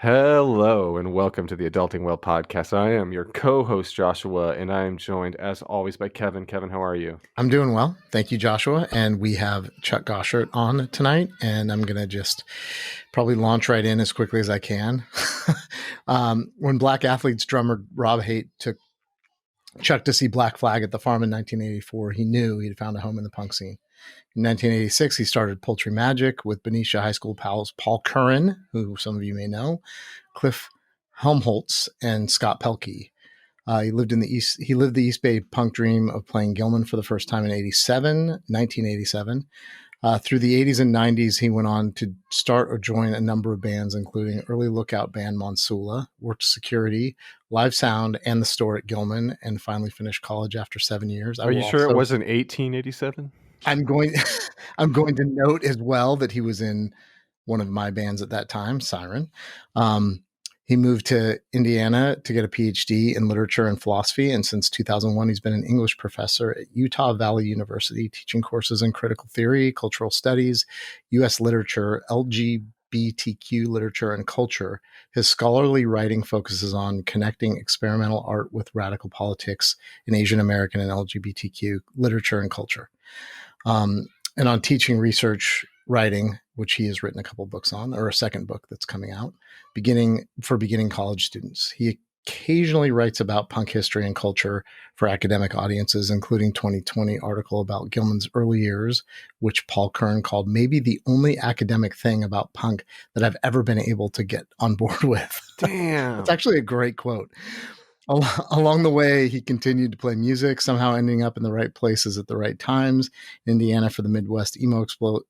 Hello and welcome to the Adulting Well podcast. I am your co-host Joshua, and I am joined as always by Kevin. Kevin, how are you? I'm doing well. Thank you, Joshua. And we have Chuck Goshert on tonight, and I'm going to just probably launch right in as quickly as I can. When Black Athletes drummer Rob Haight took Chuck to see Black Flag at the Farm in 1984, he knew he'd found a home in the punk scene. In 1986, he started Poultry Magic with Benicia High School pals Paul Curran, who some of you may know, Cliff Helmholtz, and Skot Pelkey. He lived the East Bay punk dream of playing Gilman for the first time in 1987. Through the 80s and 90s, he went on to start or join a number of bands, including early lookout band Monsula, worked security, live sound, and the store at Gilman, and finally finished college after 7 years. Are you sure it wasn't 1887? I'm going to note as well that he was in one of my bands at that time, Siren. He moved to Indiana to get a PhD in literature and philosophy, and since 2001, he's been an English professor at Utah Valley University, teaching courses in critical theory, cultural studies, U.S. literature, LGBTQ literature, and culture. His scholarly writing focuses on connecting experimental art with radical politics in Asian American and LGBTQ literature and culture. And on teaching research writing, which he has written a couple books on, or a second book that's coming out, beginning college students. He occasionally writes about punk history and culture for academic audiences, including 2020 article about Gilman's early years, which Paul Curran called maybe the only academic thing about punk that I've ever been able to get on board with. Damn. It's actually a great quote. Along the way, he continued to play music, somehow ending up in the right places at the right times. In Indiana for the Midwest emo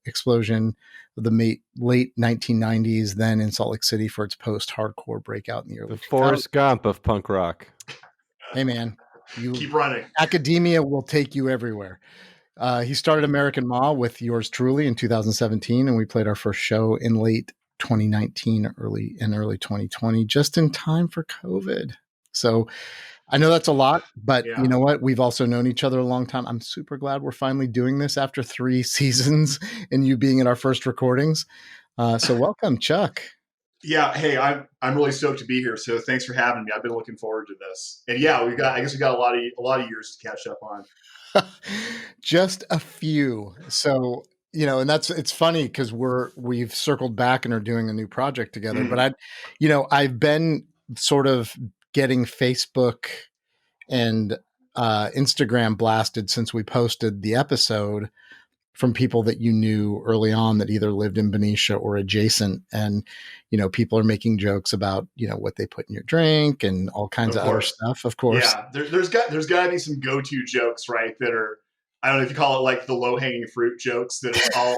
explosion of the late 1990s, then in Salt Lake City for its post-hardcore breakout in the early 2000s. The Forrest Gump of punk rock. Hey, man. You keep running. Academia will take you everywhere. He started American Ma with yours truly in 2017, and we played our first show in late 2019, early 2020, just in time for COVID. So I know that's a lot, but You know what? We've also known each other a long time. I'm super glad we're finally doing this after 3 seasons and you being at our first recordings. So welcome, Chuck. Yeah. Hey, I'm really stoked to be here. So thanks for having me. I've been looking forward to this. And yeah, we got a lot of years to catch up on. Just a few. So, and it's funny because we've circled back and are doing a new project together, but I've been sort of getting Facebook and Instagram blasted since we posted the episode from people that you knew early on that either lived in Benicia or adjacent. And, people are making jokes about, what they put in your drink and all kinds of other stuff, of course. Yeah, there's got to be some go-to jokes, right, that are, I don't know if you call it like the low-hanging fruit jokes that are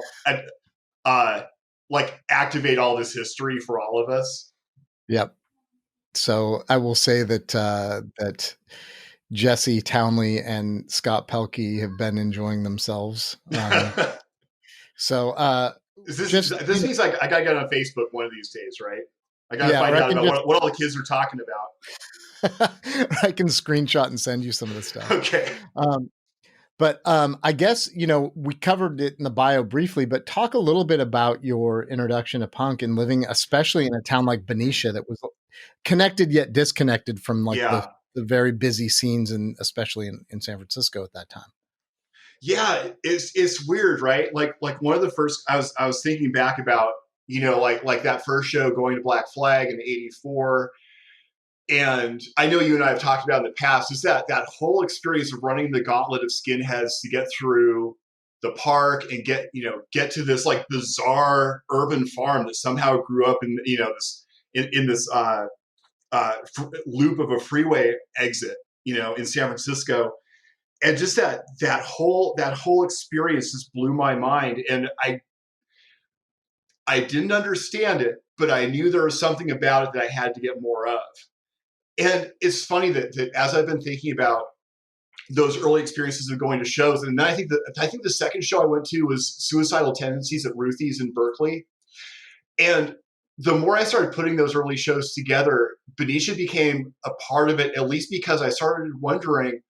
all like activate all this history for all of us. Yep. So I will say that Jesse Townley and Skot Pelkey have been enjoying themselves. This means like I gotta get on Facebook one of these days, right? I gotta find out about what all the kids are talking about. I can screenshot and send you some of the stuff. Okay. But I guess, we covered it in the bio briefly, but talk a little bit about your introduction to punk and living, especially in a town like Benicia that was connected yet disconnected from the very busy scenes, and especially in San Francisco at that time. Yeah, it's weird, right? Like one of the first, I was thinking back about, like that first show going to Black Flag in '84. And I know you and I have talked about in the past, is that whole experience of running the gauntlet of skinheads to get through the park and get to this like bizarre urban farm that somehow grew up in, this in this loop of a freeway exit, in San Francisco. And just that whole experience just blew my mind. And I didn't understand it, but I knew there was something about it that I had to get more of. And it's funny that as I've been thinking about those early experiences of going to shows, and then I think the second show I went to was Suicidal Tendencies at Ruthie's in Berkeley. And the more I started putting those early shows together, Benicia became a part of it, at least because I started wondering,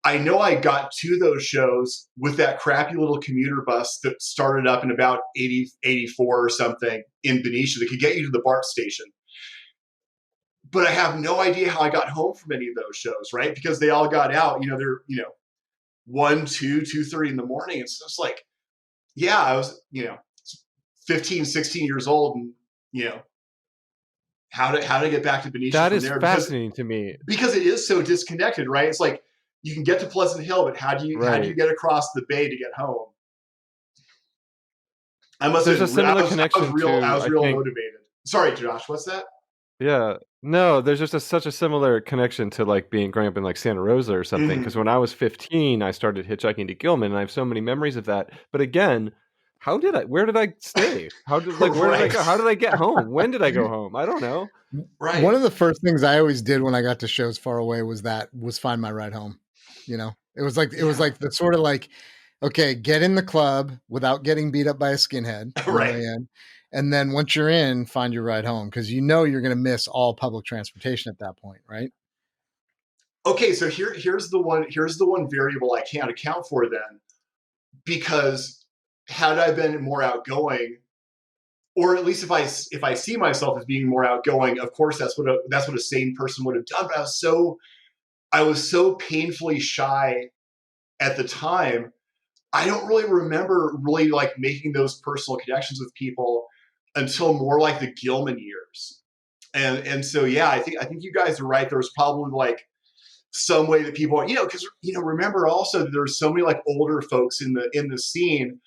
I know I got to those shows with that crappy little commuter bus that started up in about 84 or something in Benicia that could get you to the BART station. but I have no idea how I got home from any of those shows, right? Because they all got out, they're, 1, 2, 2:30 in the morning. It's just like, yeah, I was, 15, 16 years old, and, how to get back to Benicia That from is there, fascinating to me. because it is so disconnected, right? It's like you can get to Pleasant Hill, but how do you get across the bay to get home? There's a similar connection I was to, real I think, motivated. Sorry, Josh, what's that? yeah. No, there's just such a similar connection to like growing up in like Santa Rosa or something. Because when I was 15, I started hitchhiking to Gilman, and I have so many memories of that. But again, where did I stay? Where did I go? How did I get home? When did I go home? I don't know. Right. One of the first things I always did when I got to shows far away was find my ride home. It was like the sort of like, okay, get in the club without getting beat up by a skinhead. Right. And then once you're in, find your ride home, because you're going to miss all public transportation at that point, right? Okay, so here's the one variable I can't account for then, because had I been more outgoing, or at least if I see myself as being more outgoing, of course that's what a sane person would have done. But I was so painfully shy at the time. I don't really remember like making those personal connections with people until more like the Gilman years. And so, yeah, I think you guys are right. There was probably like some way that people, because, remember also that there's so many like older folks in the scene.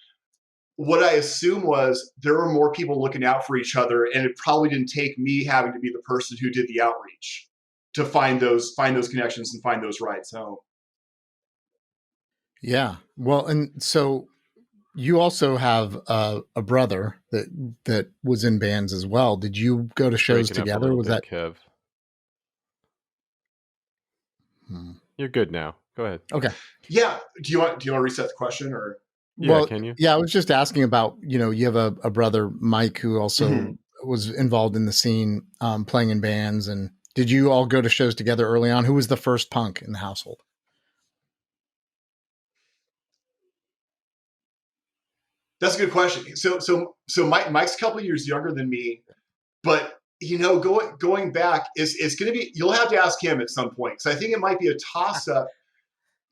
What I assume was there were more people looking out for each other, and it probably didn't take me having to be the person who did the outreach to find those connections and find those rides home. Yeah. Well, and so you also have a brother that was in bands as well. Did you go to shows together? Was that Kev? You're good now. Go ahead. Okay. Yeah. Do you want to reset the question, or? Well, can you? Yeah, I was just asking about, you have a brother, Mike, who also was involved in the scene, playing in bands. And did you all go to shows together early on? Who was the first punk in the household? That's a good question. So Mike's a couple of years younger than me, but going back it's going to be, you'll have to ask him at some point, because I think it might be a toss up.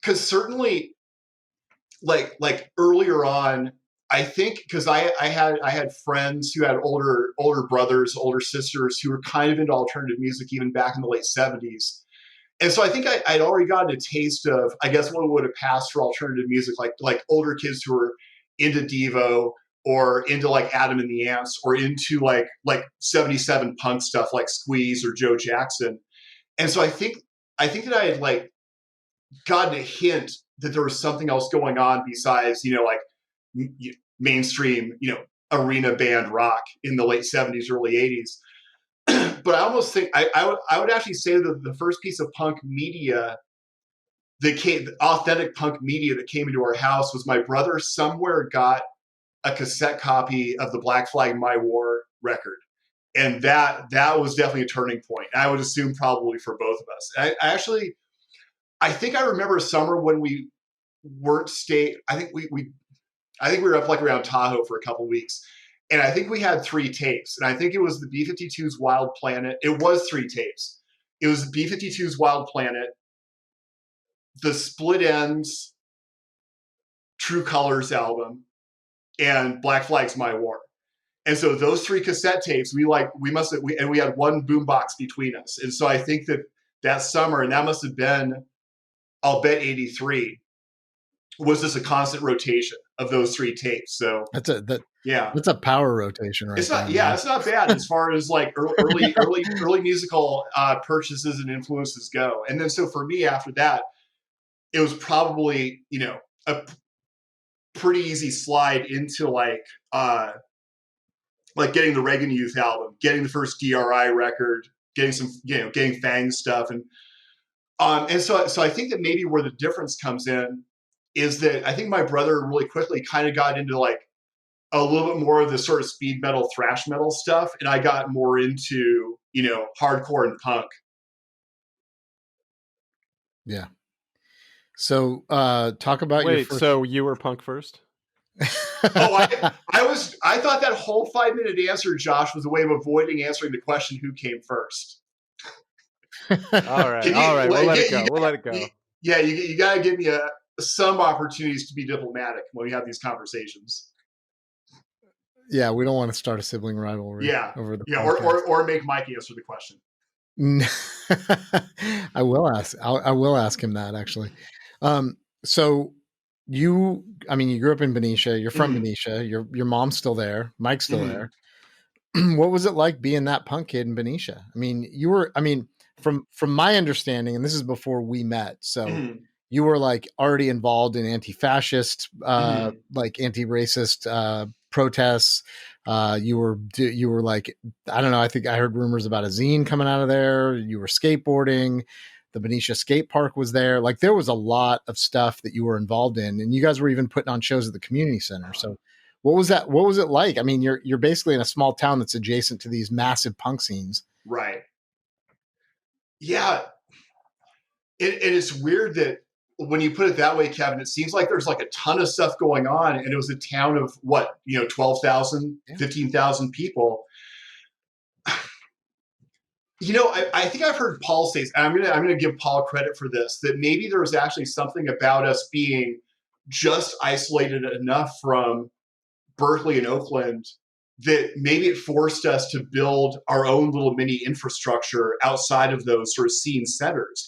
Because certainly, like earlier on, I think, because I had friends who had older brothers, older sisters who were kind of into alternative music even back in the late 70s. And so I think I'd already gotten a taste of, I guess, what would have passed for alternative music, like older kids who were into Devo, or into like Adam and the Ants, or into like 77 punk stuff like Squeeze or Joe Jackson. And so I think that I had like gotten a hint that there was something else going on besides, mainstream, arena band rock in the late 70s, early 80s. But I almost think I would actually say that the first piece of punk media authentic punk media that came into our house was my brother somewhere got a cassette copy of the Black Flag My War record. And that was definitely a turning point. I would assume probably for both of us. I think I remember a summer when we weren't I think we were up like around Tahoe for a couple of weeks. And I think we had 3 tapes. And I think it was the B-52's Wild Planet. It was 3 tapes. It was the B-52's Wild Planet, the Split Ends True Colors album, and Black Flag's My War. And so those 3 cassette tapes, we had one boombox between us. And so I think that summer, and that must have been, I'll bet 83, was just a constant rotation of those 3 tapes. So that's a power rotation, right? It's not bad as far as like early musical purchases and influences go. And then so for me after that, it was probably, a pretty easy slide into like getting the Reagan Youth album, getting the first DRI record, getting some, getting Fang stuff. And so I think that maybe where the difference comes in is that I think my brother really quickly kind of got into like a little bit more of the sort of speed metal, thrash metal stuff. And I got more into, hardcore and punk. Yeah. So talk about your first... So you were punk first? I thought that whole 5-minute answer, Josh, was a way of avoiding answering the question, who came first? All right, Can all you, right. We'll let it you go. We'll let it go. you got to give me some opportunities to be diplomatic when we have these conversations. Yeah, we don't want to start a sibling rivalry. Yeah, over the yeah, podcast. or make Mike answer the question. I will ask. I will ask him that actually. So you grew up in Benicia. You're from Benicia. Your mom's still there. Mike's still there. What was it like being that punk kid in Benicia? I mean, you were. I mean, from my understanding, and this is before we met, so you were like already involved in anti-fascist, like anti-racist protests. You were like, I don't know. I think I heard rumors about a zine coming out of there. You were skateboarding. The Benicia skate park was there. Like there was a lot of stuff that you were involved in, and you guys were even putting on shows at the community center. So what was that? What was it like? I mean, you're basically in a small town that's adjacent to these massive punk scenes. Right. Yeah. And it's weird that when you put it that way, Kevin, it seems like there's like a ton of stuff going on. And it was a town of 12,000, 15,000 people. I think I've heard Paul say, and I'm gonna give Paul credit for this, that maybe there was actually something about us being just isolated enough from Berkeley and Oakland that maybe it forced us to build our own little mini infrastructure outside of those sort of scene centers.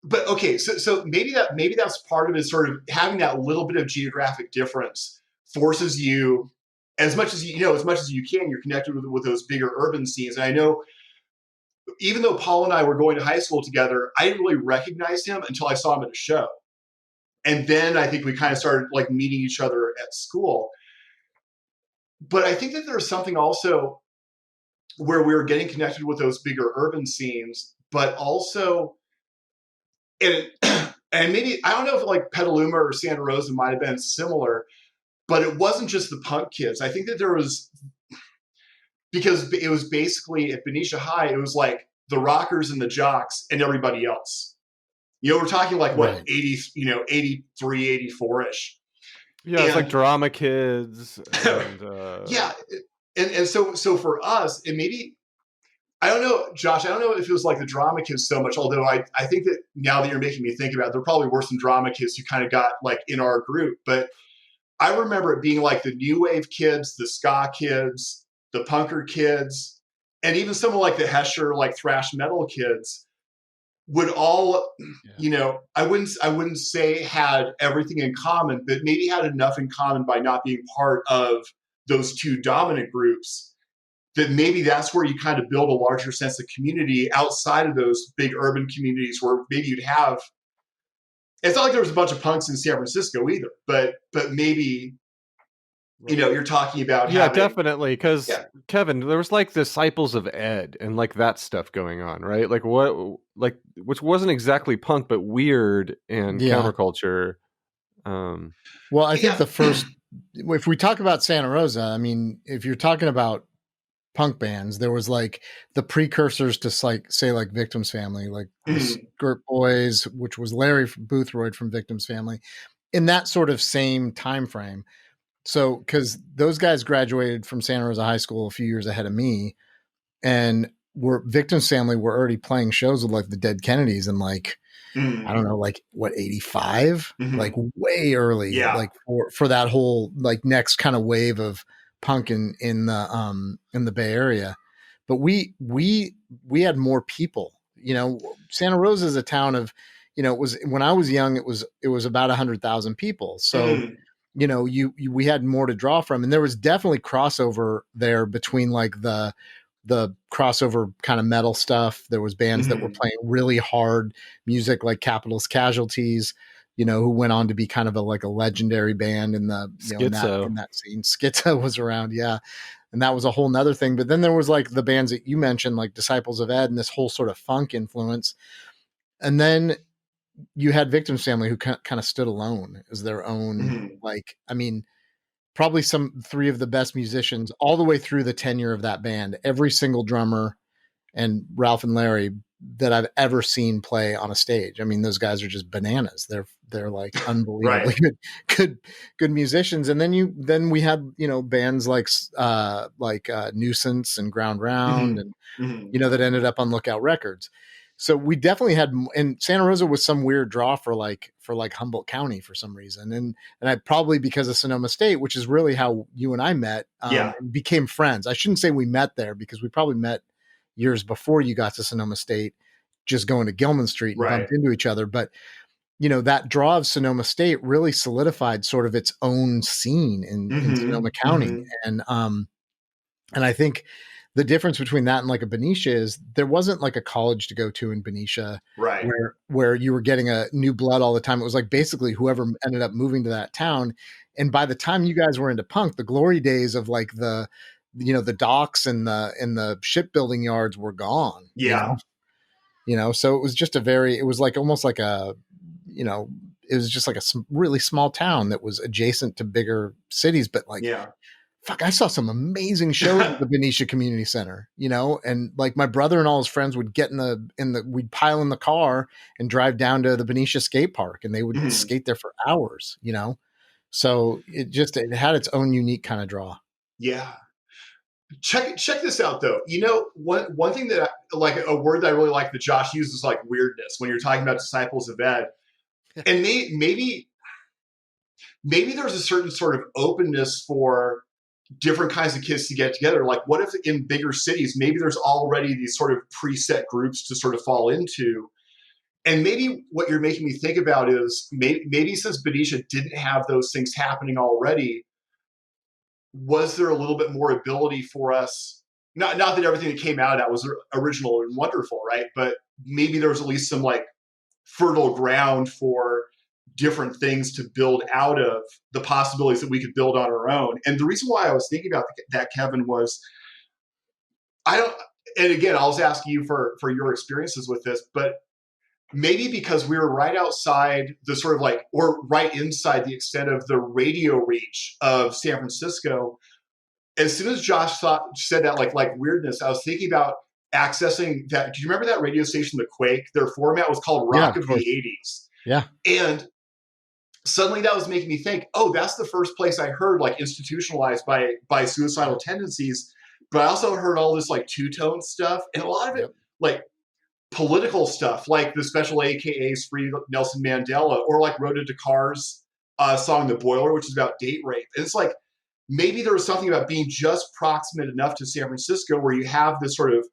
But okay, so maybe that's part of it, sort of having that little bit of geographic difference forces you, as much as you can, you're connected with those bigger urban scenes. And I know, even though Paul and I were going to high school together, I didn't really recognize him until I saw him at a show. And then I think we kind of started like meeting each other at school. But I think that there's something also where we were getting connected with those bigger urban scenes, but also, and maybe, I don't know if like Petaluma or Santa Rosa might have been similar, but it wasn't just the punk kids. I think that there was, because it was basically at Benicia High, it was like the rockers and the jocks and everybody else. We're talking like what, right. 80, 83, 84-ish. Yeah, it's like drama kids. And, yeah. And so for us, and maybe, I don't know, Josh, I don't know if it was like the drama kids so much, although I think that now that you're making me think about it, there probably were some drama kids who kind of got like in our group. But I remember it being like the new wave kids, the ska kids, the punker kids, and even someone like the Hesher, like thrash metal kids would all, I wouldn't say had everything in common, but maybe had enough in common by not being part of those two dominant groups, that maybe that's where you kind of build a larger sense of community outside of those big urban communities, where maybe you'd have, it's not like there was a bunch of punks in San Francisco either, but maybe, you're talking about definitely, because Kevin, there was like Disciples of Ed and like that stuff going on, right? Like which wasn't exactly punk, but weird and counterculture. Well, I think the first, if we talk about Santa Rosa, I mean, if you're talking about punk bands, there was like the precursors to like, say, like Victim's Family, like the Skirt Boys, which was Larry Boothroyd from Victim's Family, in that sort of same time frame. So, because those guys graduated from Santa Rosa High School a few years ahead of me, and Victim's Family were already playing shows with like the Dead Kennedys and like, I don't know, like what, 85, like way early, like for that whole like next kind of wave of punk in the Bay Area. But we had more people. Santa Rosa is a town of, it was, when I was young, it was about 100,000 people. So we had more to draw from, and there was definitely crossover there between like the crossover kind of metal stuff. There was bands that were playing really hard music, like Capitalist Casualties, who went on to be kind of a legendary band in the in that scene. Schizo was around, and that was a whole nother thing. But then there was like the bands that you mentioned, like Disciples of Ed, and this whole sort of funk influence. And then you had Victim's Family, who kind of stood alone as their own, probably three of the best musicians all the way through the tenure of that band. Every single drummer, and Ralph and Larry that I've ever seen play on a stage. I mean, those guys are just bananas. They're like unbelievably Right. good musicians. And then we had, bands like Nuisance and Ground Round and, that ended up on Lookout Records. So we definitely had, and Santa Rosa was some weird draw for Humboldt County for some reason. And I probably because of Sonoma State, which is really how you and I met, became friends. I shouldn't say we met there because we probably met years before you got to Sonoma State, just going to Gilman Street and bumped into each other. But, that draw of Sonoma State really solidified sort of its own scene in Sonoma County. And I think the difference between that and like a Benicia is there wasn't like a college to go to in Benicia, right? Where you were getting a new blood all the time. It was like basically whoever ended up moving to that town. And by the time you guys were into punk, the glory days of like the docks and the shipbuilding yards were gone. Yeah. So it was just it was like almost like it was just like a really small town that was adjacent to bigger cities, but like, fuck, I saw some amazing shows at the Benicia Community Center, and like my brother and all his friends would get we'd pile in the car and drive down to the Benicia skate park and they would skate there for hours, So it had its own unique kind of draw. Yeah. Check this out though. One thing that like a word that I really like that Josh uses like weirdness when you're talking about disciples of Ed. And maybe there's a certain sort of openness for different kinds of kids to get together. Like what if in bigger cities, maybe there's already these sort of preset groups to sort of fall into. And maybe what you're making me think about is maybe since Benicia didn't have those things happening already, was there a little bit more ability for us? Not that everything that came out of that was original and wonderful, right? But maybe there was at least some like fertile ground for different things to build out of the possibilities that we could build on our own. And the reason why I was thinking about that, Kevin, was and again, I was asking you for your experiences with this, but maybe because we were right outside the sort of like, or right inside the extent of the radio reach of San Francisco. As soon as Josh said that like weirdness, I was thinking about accessing that. Do you remember that radio station, The Quake? Their format was called Rock of the 80s. Yeah. And suddenly that was making me think, oh, that's the first place I heard like institutionalized by suicidal tendencies. But I also heard all this like two-tone stuff and a lot of it like political stuff, like the Special AKA's Free Nelson Mandela, or like Rhoda Dakar's song The Boiler, which is about date rape. And it's like maybe there was something about being just proximate enough to San Francisco where you have this sort of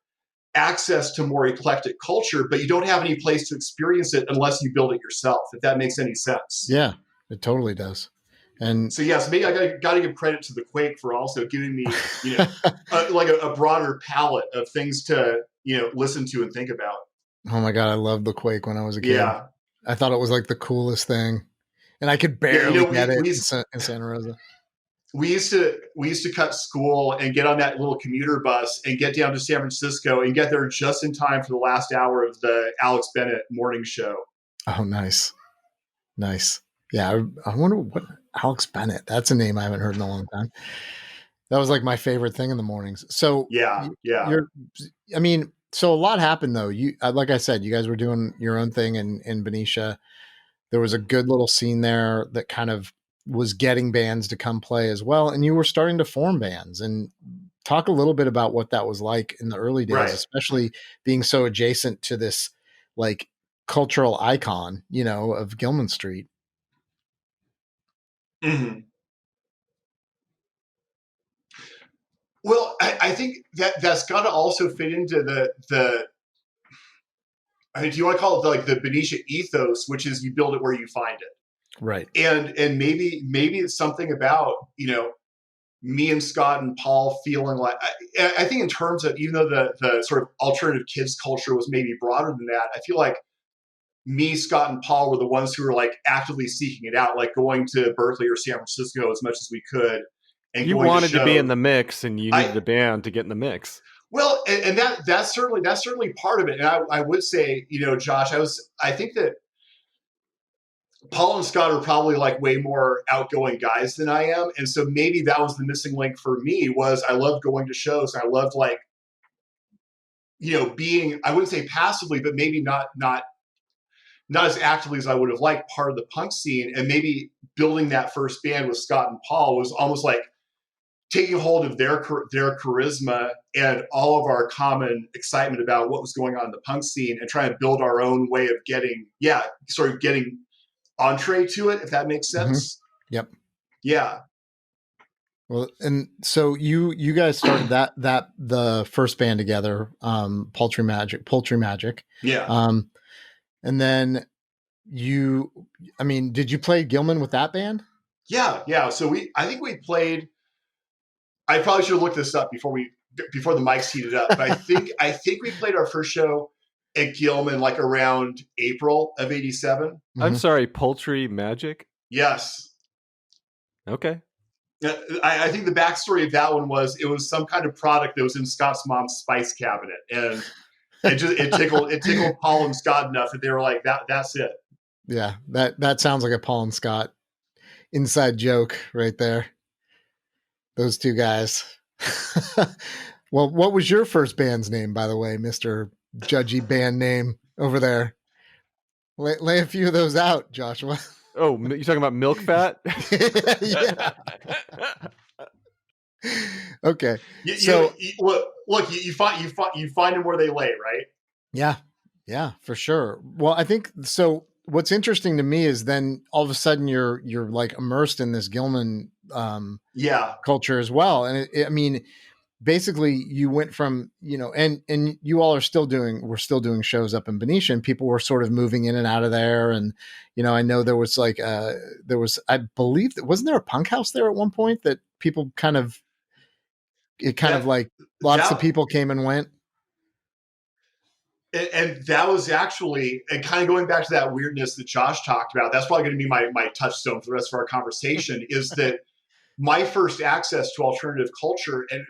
access to more eclectic culture, but you don't have any place to experience it unless you build it yourself, if that makes any sense. Yeah, it totally does. And so, yes, maybe I got to give credit to The Quake for also giving me, like a broader palette of things to, listen to and think about. Oh my God, I loved The Quake when I was a kid. Yeah. I thought it was like the coolest thing. And I could barely get it in Santa Rosa. We used to cut school and get on that little commuter bus and get down to San Francisco and get there just in time for the last hour of the Alex Bennett morning show. Oh, nice. Yeah, I wonder what Alex Bennett. That's a name I haven't heard in a long time. That was like my favorite thing in the mornings. So yeah. So a lot happened though. You, like I said, you guys were doing your own thing in Benicia. There was a good little scene there that kind of was getting bands to come play as well. And you were starting to form bands, and talk a little bit about what that was like in the early days, right, especially being so adjacent to this like cultural icon, of Gilman Street. Mm-hmm. Well, I think that's got to also fit into the I mean, do you want to call it the Benicia ethos, which is you build it where you find it, right? And maybe it's something about me and Scott and Paul feeling like I think in terms of, even though the sort of alternative kids culture was maybe broader than that, I feel like me, Scott, and Paul were the ones who were like actively seeking it out, like going to Berkeley or San Francisco as much as we could. And you wanted to be in the mix, and you needed the band to get in the mix. Well, and that's certainly part of it. And I would say, Josh, I think that Paul and Scott are probably like way more outgoing guys than I am. And so maybe that was the missing link for me, was I loved going to shows. And I loved like being, I wouldn't say passively, but maybe not as actively as I would have liked, part of the punk scene, and maybe building that first band with Scott and Paul was almost like taking hold of their charisma and all of our common excitement about what was going on in the punk scene and trying to build our own way of getting entree to it, if that makes sense. Mm-hmm. Yep. Yeah. Well, and so you guys started the first band together, Poultry Magic. Yeah. And then did you play Gilman with that band? Yeah. So I think we played, I probably should have looked this up before the mics heated up, but I think we played our first show at Gilman like around April of '87. Mm-hmm. I'm sorry, Poultry Magic? Yes. Okay. I think the backstory of that one was it was some kind of product that was in Scott's mom's spice cabinet, and it tickled Paul and Scott enough that they were like, that's it. Yeah, that sounds like a Paul and Scott inside joke right there. Those two guys. Well, what was your first band's name, by the way, Mr. Judgy band name over there? Lay a few of those out, Joshua. Oh, you talking about Milk Fat? Yeah. Okay. Look, you find them where they lay, right? Yeah, for sure. Well, I think so. What's interesting to me is then all of a sudden you're like immersed in this Gilman culture as well, and I mean, basically you went from and you all we're still doing shows up in Benicia, and people were sort of moving in and out of there, and I know there was like I believe that wasn't there a punk house there at one point that people kind of like lots of people came and went. And that was actually, and kind of going back to that weirdness that Josh talked about, that's probably going to be my touchstone for the rest of our conversation, is that my first access to alternative culture, and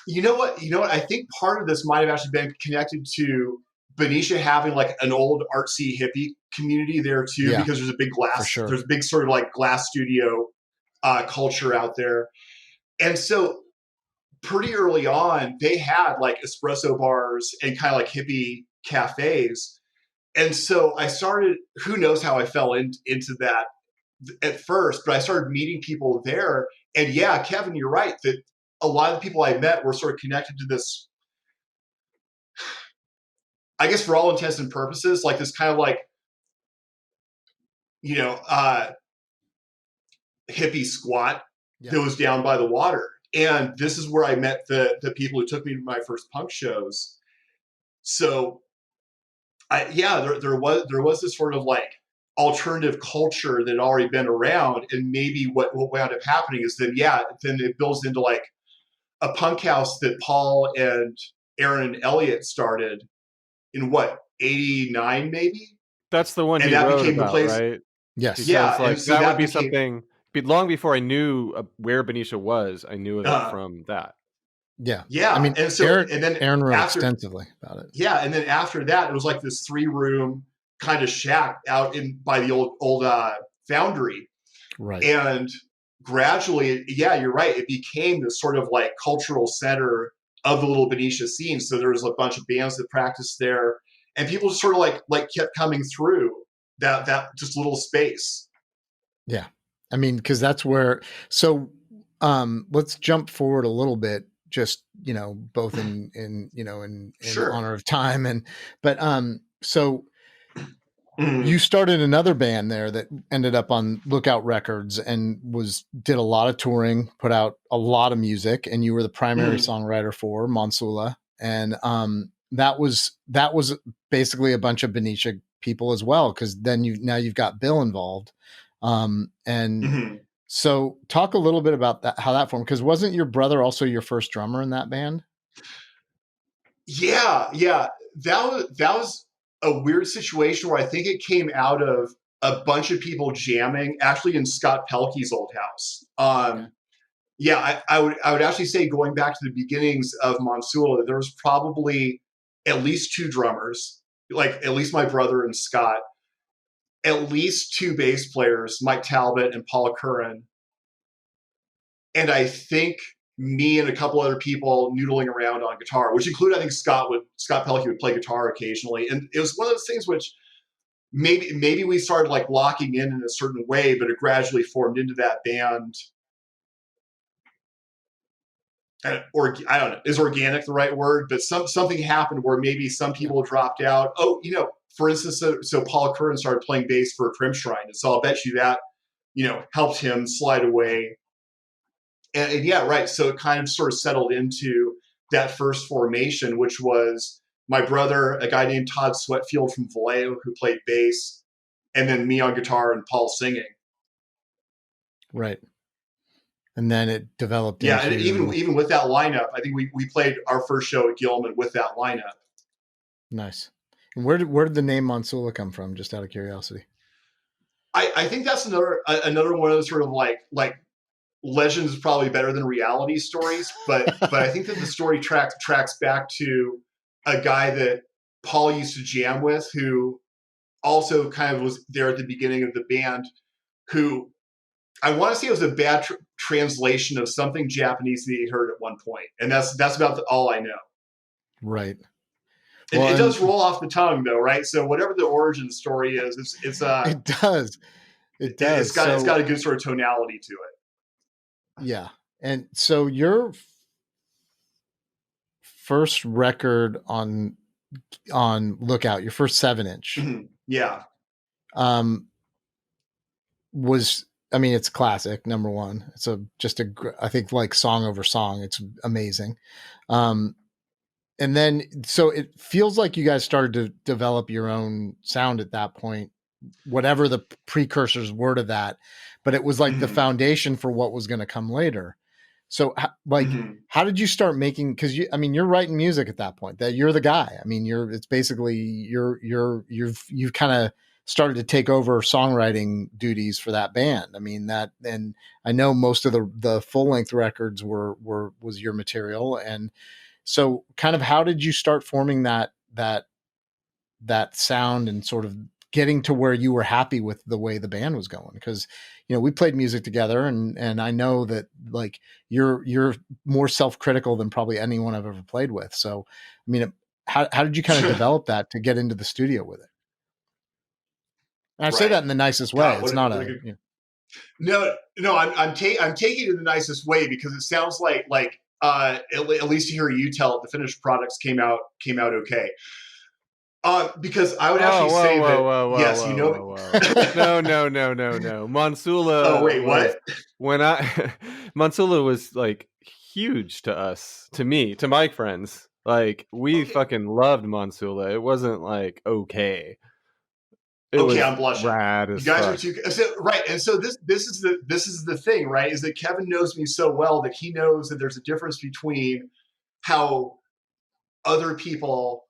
you know what, I think part of this might have actually been connected to Benicia having like an old artsy hippie community there too, because there's a big there's a big sort of like glass studio culture out there. And so pretty early on, they had like espresso bars and kind of like hippie cafes. And so I started, who knows how I fell into that at first, but I started meeting people there. And yeah, Kevin, you're right that a lot of the people I met were sort of connected to this, I guess for all intents and purposes, like this kind of like, hippie squat that was down by the water. And this is where I met the people who took me to my first punk shows. So, there was this sort of like alternative culture that had already been around, and maybe what wound up happening is then it builds into like a punk house that Paul and Aaron and Elliot started in '89 maybe. That's the one, and that wrote became about, the place, right? Yes, because like so that would be something. Long before I knew where Benicia was, I knew of it from that. Yeah. I mean, and so Aaron wrote extensively about it. Yeah, and then after that, it was like this 3-room kind of shack out by the old foundry, right? And gradually, you're right, it became this sort of like cultural center of the little Benicia scene. So there was a bunch of bands that practiced there, and people just sort of like kept coming through that just little space. Yeah. I mean, because that's where. So, let's jump forward a little bit, just both in sure. honor of time, so you started another band there that ended up on Lookout Records and did a lot of touring, put out a lot of music, and you were the primary songwriter for Monsula, and that was basically a bunch of Benicia people as well, because then you've got Bill involved. So talk a little bit about that, how that formed, because wasn't your brother also your first drummer in that band? Yeah. That was a weird situation where I think it came out of a bunch of people jamming actually in Skot Pelkey's old house. I would actually say, going back to the beginnings of Monsula, there was probably at least 2 drummers, like at least my brother and Scott, at least 2 bass players, Mike Talbot and Paul Curran. And I think me and a couple other people noodling around on guitar, which included, I think Skot Pelkey would play guitar occasionally. And it was one of those things which maybe we started like locking in a certain way, but it gradually formed into that band. Or I don't know, is organic the right word? But something happened where maybe some people dropped out. Oh, for instance, so Paul Curran started playing bass for Crim Shrine, and so I'll bet you that helped him slide away. And yeah, right. So it kind of sort of settled into that first formation, which was my brother, a guy named Todd Sweatfield from Vallejo, who played bass, and then me on guitar and Paul singing. Right. And then it developed. Yeah, and even with that lineup, I think we played our first show at Gilman with that lineup. Nice. And where did the name Monsula come from? Just out of curiosity. I think that's another one of those sort of like legends is probably better than reality stories, but I think that the story tracks back to a guy that Paul used to jam with, who also kind of was there at the beginning of the band, who I want to say it was a bad translation of something Japanese that he heard at one point, and that's about all I know. Right. Well, it does roll off the tongue, though, right? So whatever the origin story is, it's it does. It does. It's got a good sort of tonality to it. Yeah, and so your first record on Lookout, your first 7-inch, yeah, was, I mean, it's classic, number one. It's I think like song over song, it's amazing. And then, so it feels like you guys started to develop your own sound at that point, whatever the precursors were to that, but it was like the foundation for what was going to come later. So how did you start making, cause you're writing music at that point, that you're the guy. I mean, it's basically you've kind of started to take over songwriting duties for that band. I mean and I know most of the full length records was your material. And so kind of how did you start forming that sound and sort of getting to where you were happy with the way the band was going? Because, we played music together and I know that like you're more self-critical than probably anyone I've ever played with. So, I mean, how did you kind of develop that to get into the studio with it? And I say that in the nicest way. God, it's not No, I'm taking it in the nicest way, because it sounds like at least to hear you tell it, the finished products came out okay. Because I would actually say that yes, no. Monsula. Oh wait, what? Monsula was like huge to us, to my friends. Like we fucking loved Monsula. It wasn't like okay. I'm blushing. Rad you guys are too right, and so this is the thing, right? Is that Kevin knows me so well that he knows that there's a difference between how other people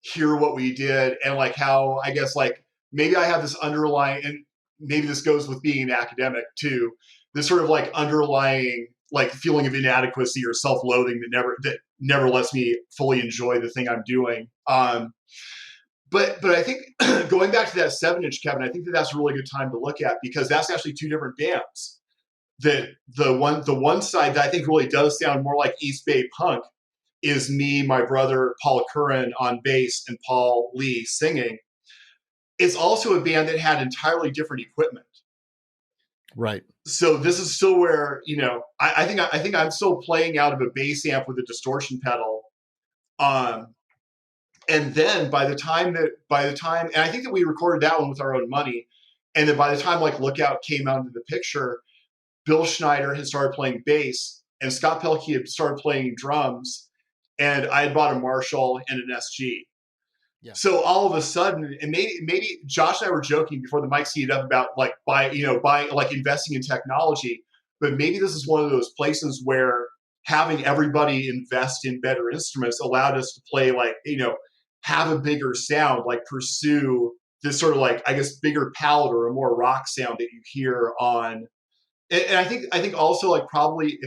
hear what we did and like how I guess like maybe I have this underlying, and maybe this goes with being an academic too, this sort of like underlying like feeling of inadequacy or self-loathing that never lets me fully enjoy the thing I'm doing. But I think going back to that 7-inch, Kevin, I think that's a really good time to look at, because that's actually two different bands. The one side that I think really does sound more like East Bay punk is me, my brother Paul Curran on bass, and Paul Lee singing. It's also a band that had entirely different equipment. Right. So this is still where I think I'm still playing out of a bass amp with a distortion pedal. And then by the time, and I think that we recorded that one with our own money, and then by the time like Lookout came out into the picture, Bill Schneider had started playing bass, and Skot Pelkey had started playing drums, and I had bought a Marshall and an SG. Yeah. So all of a sudden, and maybe Josh and I were joking before the mics heated up about like buying like investing in technology, but maybe this is one of those places where having everybody invest in better instruments allowed us to play like have a bigger sound, like pursue this sort of like, I guess, bigger palette or a more rock sound that you hear on. And I think also like probably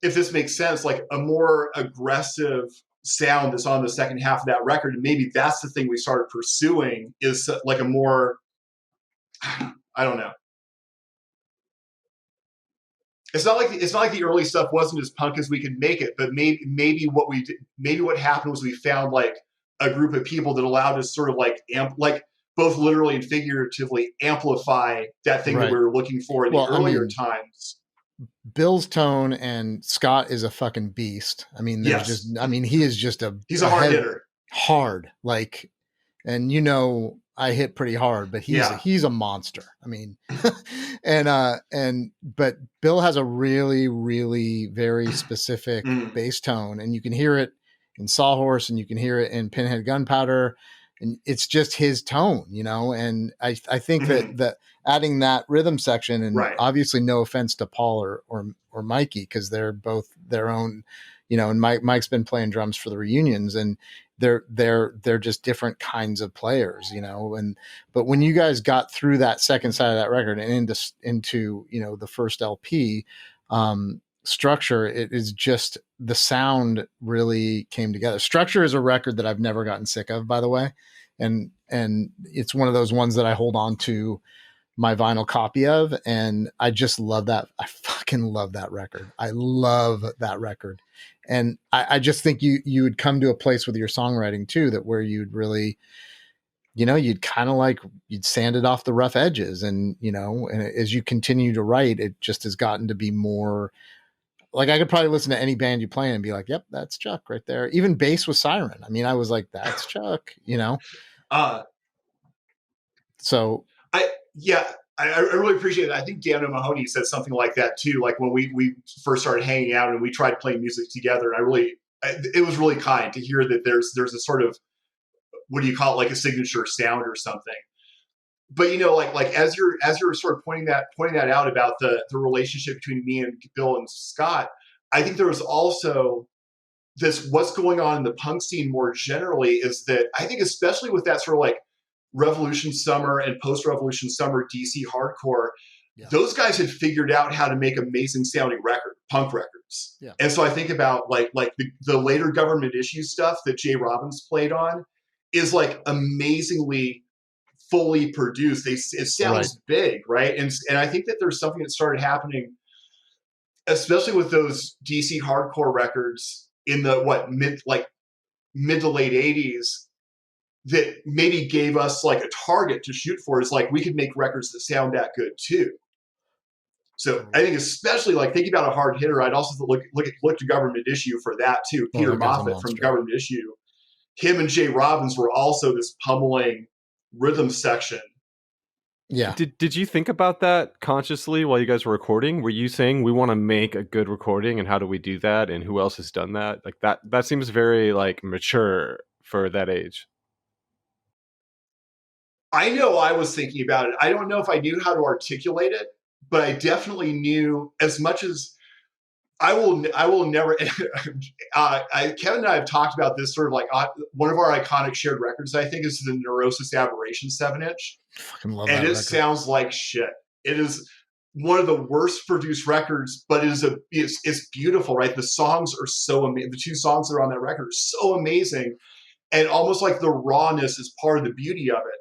if this makes sense, like a more aggressive sound that's on the second half of that record, and maybe that's the thing we started pursuing, is like a more, I don't know. it's not like the early stuff wasn't as punk as we could make it, but maybe what happened was we found like a group of people that allowed us sort of like both literally and figuratively amplify that thing that we were looking for in the earlier times. Bill's tone, and Scott is a fucking beast. I mean, he is just he's a hard hitter. Hard, like, and I hit pretty hard, but he's a monster. I mean, but Bill has a really, really very specific bass tone, and you can hear it in Sawhorse, and you can hear it in Pinhead Gunpowder, and it's just his tone, and I think that adding that rhythm section, and obviously no offense to Paul or Mikey, because they're both their own, and Mike's been playing drums for the reunions, and they're just different kinds of players, but when you guys got through that second side of that record and into the first LP, Structure, it is just, the sound really came together. Structure is a record that I've never gotten sick of, by the way. And it's one of those ones that I hold on to my vinyl copy of. And I just love that. I fucking love that record. I love that record. And I just think you would come to a place with your songwriting too, that where you'd really, you'd kind of like, you'd sand it off the rough edges, and, and as you continue to write, it just has gotten to be more like, I could probably listen to any band you play and be like, yep, that's Chuck right there. Even bass with Siren. I mean, I was like, that's Chuck, So I really appreciate it. I think Dan O'Mahony said something like that too. Like when we first started hanging out and we tried playing music together, and it was really kind to hear that there's a sort of, what do you call it, like a signature sound or something. But like as you're sort of pointing that out about the relationship between me and Bill and Scott, I think there was also this, what's going on in the punk scene more generally is that I think, especially with that sort of like Revolution Summer and post-Revolution Summer DC hardcore, those guys had figured out how to make amazing sounding punk records. Yeah. And so I think about like the later Government Issue stuff that Jay Robbins played on is like amazingly fully produced. It sounds big, right? And I think that there's something that started happening, especially with those DC hardcore records in the mid to late 80s, that maybe gave us like a target to shoot for. Is like, we could make records that sound that good too. So I think, especially like thinking about a hard hitter, I'd also look to Government Issue for that too. Peter Moffat from Government Issue, him and Jay Robbins were also this pummeling rhythm section. Yeah. Did you think about that consciously while you guys were recording? Were you saying, we want to make a good recording, and how do we do that, and who else has done that? Like that seems very like mature for that age. I know I was thinking about it. I don't know if I knew how to articulate it, but I definitely knew, as much as I will never. Kevin and I have talked about this sort of like one of our iconic shared records, I think, is the Neurosis Aberration 7-inch. Fucking love and that it record. Sounds like shit. It is one of the worst produced records, but it's beautiful, right? The songs are so amazing. The two songs that are on that record are so amazing, and almost like the rawness is part of the beauty of it.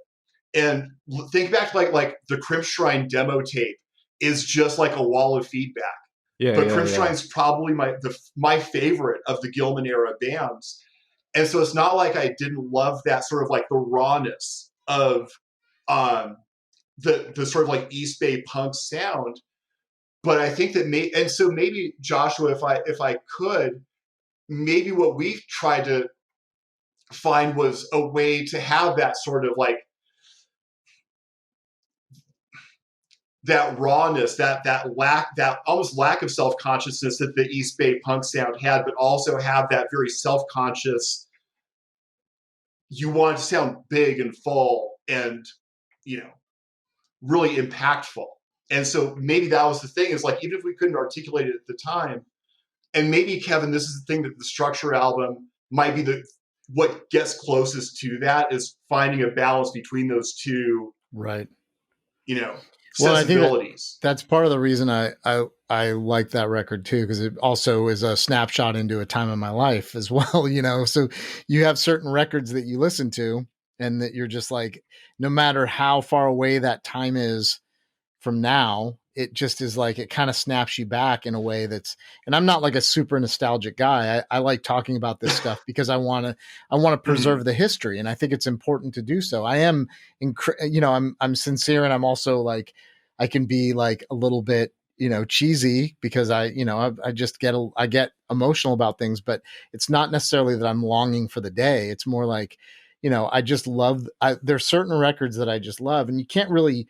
And think back to like the Crimpshrine demo tape is just like a wall of feedback. But Crimpshrine's probably my favorite of the Gilman era bands. And so it's not like I didn't love that sort of like the rawness of the sort of like East Bay punk sound. But I think that maybe Joshua, if I could, maybe what we tried to find was a way to have that sort of like that rawness, that almost lack of self-consciousness that the East Bay punk sound had, but also have that very self-conscious, you want it to sound big and full and, really impactful. And so maybe that was the thing, is like, even if we couldn't articulate it at the time, and maybe, Kevin, this is the thing, that the Structure album might be what gets closest to that, is finding a balance between those two. Right. Well, I think that's part of the reason I like that record too, because it also is a snapshot into a time of my life as well. So you have certain records that you listen to, and that you're just like, no matter how far away that time is from now, it just is like, it kind of snaps you back in a way and I'm not like a super nostalgic guy. I like talking about this stuff because I want to preserve the history. And I think it's important to do so. I am, I'm sincere. And I'm also like, I can be like a little bit, cheesy because I just I get emotional about things, but it's not necessarily that I'm longing for the day. It's more like, I just love, there's certain records that I just love, and you can't really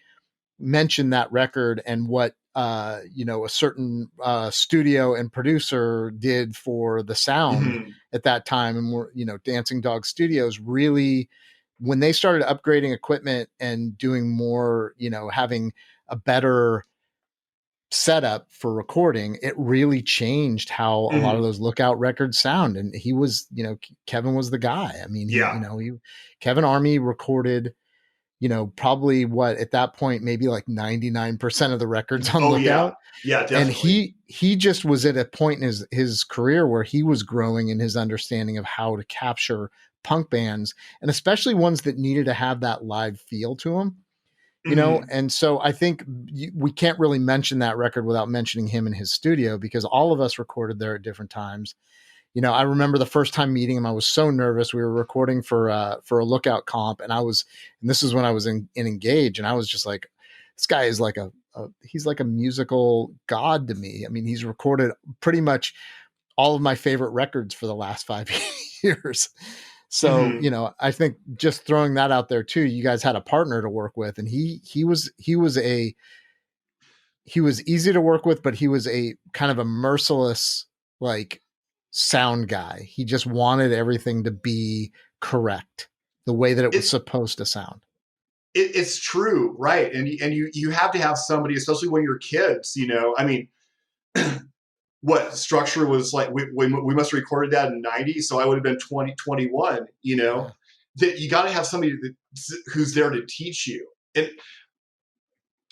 mention that record and what a certain studio and producer did for the sound at that time. And we're, Dancing Dog Studios really, when they started upgrading equipment and doing more, having a better setup for recording, it really changed how a lot of those Lookout records sound. And he was, Kevin was the guy. I mean, Kevin Army recorded, probably what at that point, maybe like 99% of the records on Lookout. Yeah, definitely. And he just was at a point in his career where he was growing in his understanding of how to capture punk bands, and especially ones that needed to have that live feel to them. And so I think we can't really mention that record without mentioning him in his studio, because all of us recorded there at different times. I remember the first time meeting him, I was so nervous. We were recording for a Lookout comp, and this is when I was in Engage, and I was just like, this guy is like he's like a musical god to me. I mean, he's recorded pretty much all of my favorite records for the last 5 years. So, I think just throwing that out there too, you guys had a partner to work with, and he was easy to work with, but he was a kind of a merciless, like, sound guy. He just wanted everything to be correct, the way that it was supposed to sound. It's true, right? And you have to have somebody, especially when you're kids. I mean, what Structure was like? We must have recorded that in '90, so I would have been 21. That you got to have somebody who's there to teach you. And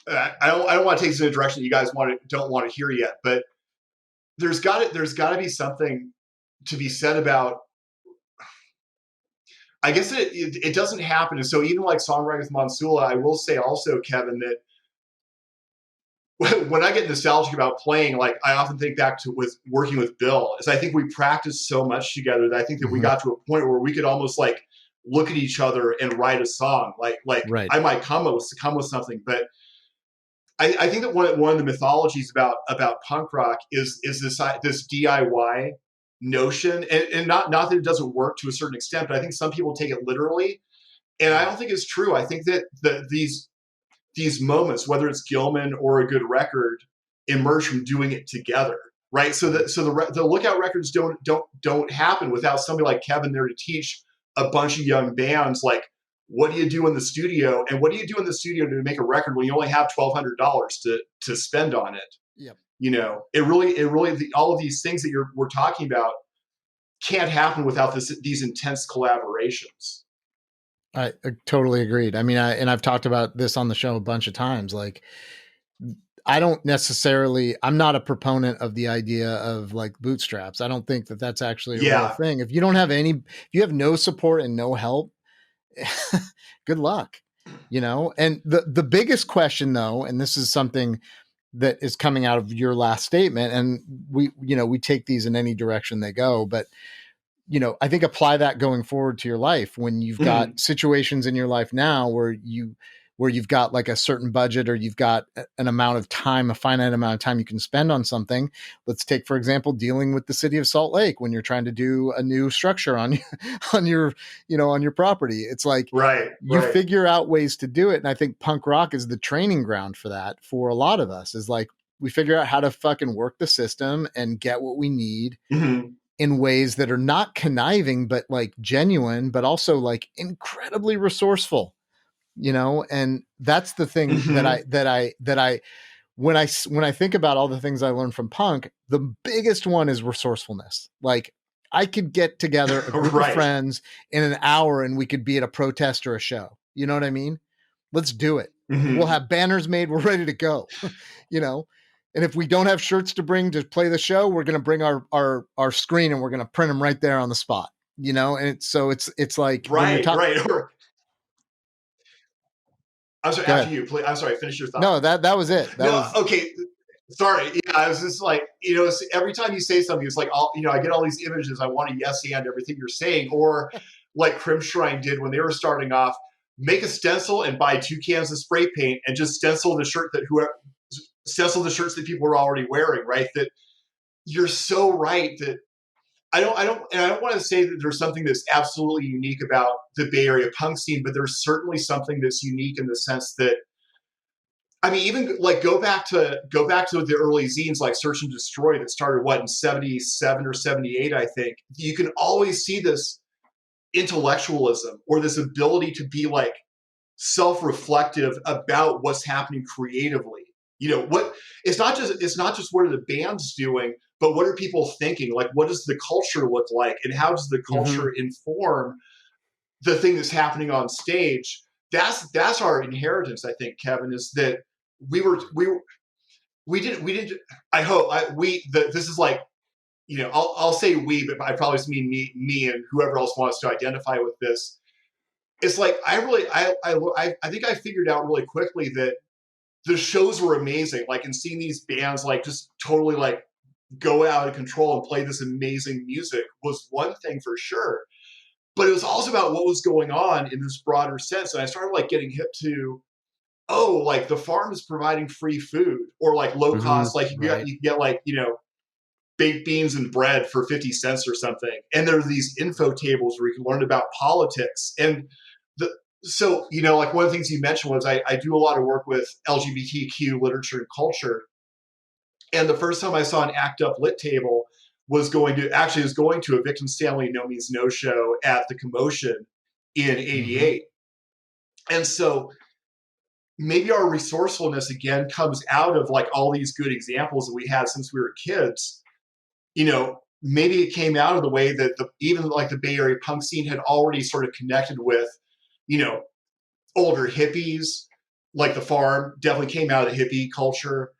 I don't want to take this in a direction you guys don't want to hear yet, but there's got to be something to be said about. I guess it doesn't happen. And so even like Songwriter with Monsula, I will say also, Kevin, that when I get nostalgic about playing, like I often think back to working with Bill, is I think we practiced so much together that I think that we got to a point where we could almost like look at each other and write a song. Like right. I might come with something, but I think that one of the mythologies about punk rock is this DIY notion, and not that it doesn't work to a certain extent, but I think some people take it literally, and I don't think it's true. I think that these moments, whether it's Gilman or a good record, emerge from doing it together, right? So the Lookout records don't happen without somebody like Kevin there to teach a bunch of young bands, like, what do you do in the studio, and what do you do in the studio to make a record when you only have $1,200 to spend on it? Yep. It really all of these things that we're talking about can't happen without these intense collaborations. I totally agreed. I mean, I've talked about this on the show a bunch of times. Like, I'm not a proponent of the idea of like bootstraps. I don't think that that's actually a real thing. If you have no support and no help, good luck, And the biggest question though, and this is something that is coming out of your last statement, and we take these in any direction they go, but I think apply that going forward to your life when you've got situations in your life now where you've got like a certain budget, or you've got an amount of time, a finite amount of time you can spend on something. Let's take, for example, dealing with the city of Salt Lake when you're trying to do a new structure on your property. It's like, you figure out ways to do it. And I think punk rock is the training ground for that. For a lot of us, is like, we figure out how to fucking work the system and get what we need. In ways that are not conniving, but like genuine, but also like incredibly resourceful, and that's the thing that when I think about all the things I learned from punk, the biggest one is resourcefulness. Like, I could get together a group of friends in an hour and we could be at a protest or a show. You know what I mean? Let's do it. We'll have banners made. We're ready to go, And if we don't have shirts to bring to play the show, we're going to bring our screen and we're going to print them right there on the spot, And it's like, right. I'm sorry, after you, please. I'm sorry, finish your thought. No, that was it. Okay. Sorry. Yeah, I was just like, every time you say something, it's like, I get all these images. I want to yes and everything you're saying. Or like Crimshrine did when they were starting off, make a stencil and buy 2 cans of spray paint and just stencil the shirts that people are already wearing, right? That you're so right that I don't want to say that there's something that's absolutely unique about the Bay Area punk scene, but there's certainly something that's unique in the sense that, I mean, even like go back to the early zines like Search and Destroy that started in 77 or 78, I think. You can always see this intellectualism or this ability to be like self-reflective about what's happening creatively. It's not just what are the bands doing, but what are people thinking? Like, what does the culture look like, and how does the culture inform the thing that's happening on stage? That's our inheritance, I think, Kevin, is that we didn't. I hope this is like, I'll say we, but I probably just mean me and whoever else wants to identify with this. It's like I think I figured out really quickly that the shows were amazing. Like, and seeing these bands like just totally like go out of control and play this amazing music was one thing for sure. But it was also about what was going on in this broader sense. And I started like getting hip to, like the farm is providing free food or like low cost, like you can get like, baked beans and bread for 50 cents or something. And there are these info tables where you can learn about politics. And so, like one of the things you mentioned was I do a lot of work with LGBTQ literature and culture. And the first time I saw an ACT UP lit table was going to a Victim Stanley No Means No show at the Commotion in 88. And so maybe our resourcefulness again comes out of like all these good examples that we had since we were kids. Maybe it came out of the way that even like the Bay Area punk scene had already sort of connected with, older hippies, like the farm definitely came out of the hippie culture.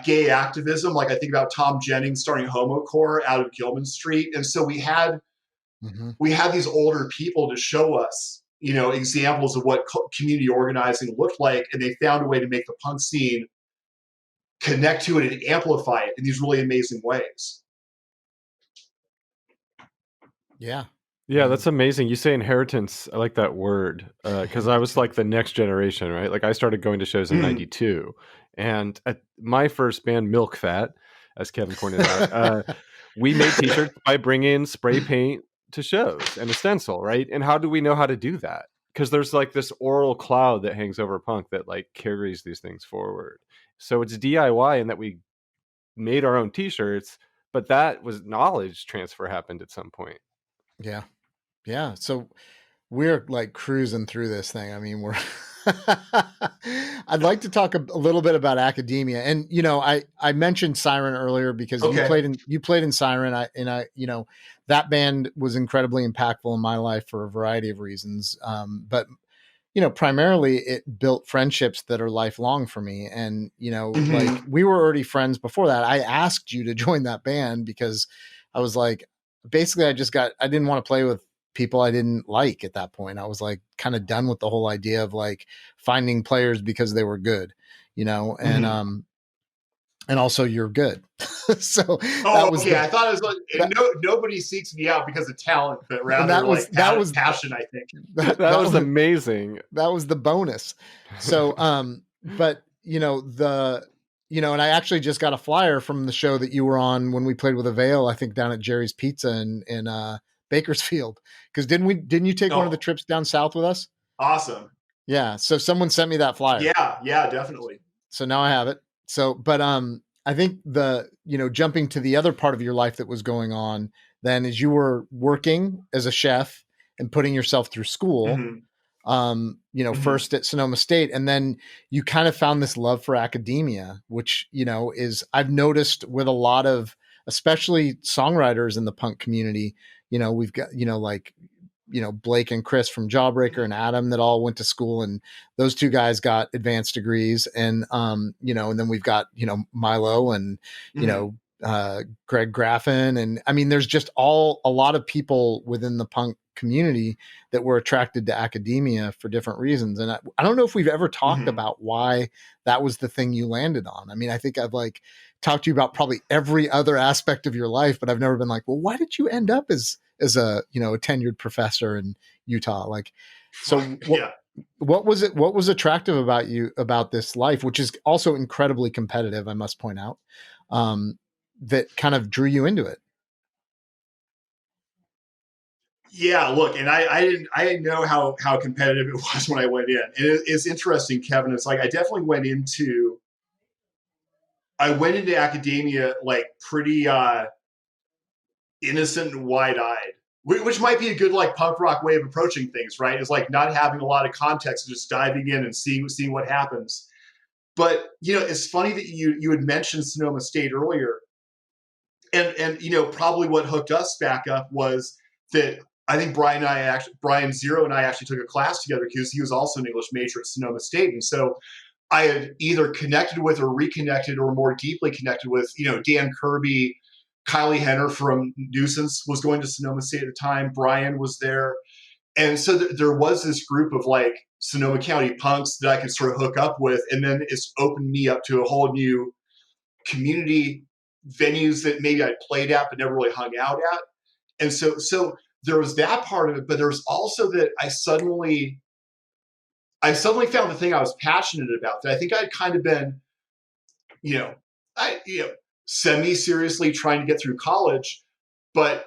Gay activism, like I think about Tom Jennings starting Homocore out of Gilman Street. And so we had these older people to show us, examples of what community organizing looked like. And they found a way to make the punk scene connect to it and amplify it in these really amazing ways. Yeah, that's amazing. You say inheritance. I like that word because I was like the next generation, right? Like I started going to shows in 92. And at my first band, Milk Fat, as Kevin pointed out, we made t-shirts by bringing spray paint to shows and a stencil, right? And how do we know how to do that? Because there's like this oral cloud that hangs over punk that like carries these things forward. So it's DIY in that we made our own t-shirts, but that was knowledge transfer happened at some point. Yeah. So we're like cruising through this thing. I mean, I'd like to talk a little bit about academia. And, I mentioned Siren earlier because you played in Siren. I that band was incredibly impactful in my life for a variety of reasons. But, primarily it built friendships that are lifelong for me. And, like we were already friends before that. I asked you to join that band because I was like, basically I didn't want to play with people I didn't like at that point. I was like kind of done with the whole idea of like finding players because they were good, and also you're good. So that was I thought it was like nobody seeks me out because of talent, but rather that was passion. I think that was amazing. That was the bonus. So, but and I actually just got a flyer from the show that you were on when we played with Avail, I think down at Jerry's Pizza in Bakersfield. Because didn't you take one of the trips down south with us? Awesome. Yeah. So someone sent me that flyer. Yeah, definitely. So now I have it. So, but I think jumping to the other part of your life that was going on then is you were working as a chef and putting yourself through school. First at Sonoma State, and then you kind of found this love for academia, which, is I've noticed with a lot of, especially songwriters in the punk community, we've got, Blake and Chris from Jawbreaker and Adam that all went to school, and those two guys got advanced degrees. And, and then we've got, Milo and, Greg Graffin. And I mean, there's just a lot of people within the punk community that were attracted to academia for different reasons. And I don't know if we've ever talked about why that was the thing you landed on. I mean, I think I've like talked to you about probably every other aspect of your life, but I've never been like, well, why did you end up as a, you know, a tenured professor in Utah? Like, so what was it? What was attractive about you, about this life, which is also incredibly competitive, I must point out, that kind of drew you into it? Yeah, look, and I didn't know how competitive it was when I went in. And it's interesting, Kevin. It's like I definitely went into academia like pretty innocent and wide-eyed, which might be a good like punk rock way of approaching things, right? It's like not having a lot of context, just diving in and seeing what happens. But you know, it's funny that you had mentioned Sonoma State earlier, and you know, probably what hooked us back up was that I think Brian Zero and I actually took a class together because he was also an English major at Sonoma State, and so I had either connected with or reconnected or more deeply connected with, you know, Dan Kirby, Kylie Henner from Nuisance was going to Sonoma State at the time. Brian was there. And so there was this group of like Sonoma County punks that I could sort of hook up with. And then it's opened me up to a whole new community, venues that maybe I played at but never really hung out at. And so there was that part of it, but there was also that I suddenly found the thing I was passionate about, that I think I'd kind of been, semi-seriously trying to get through college, but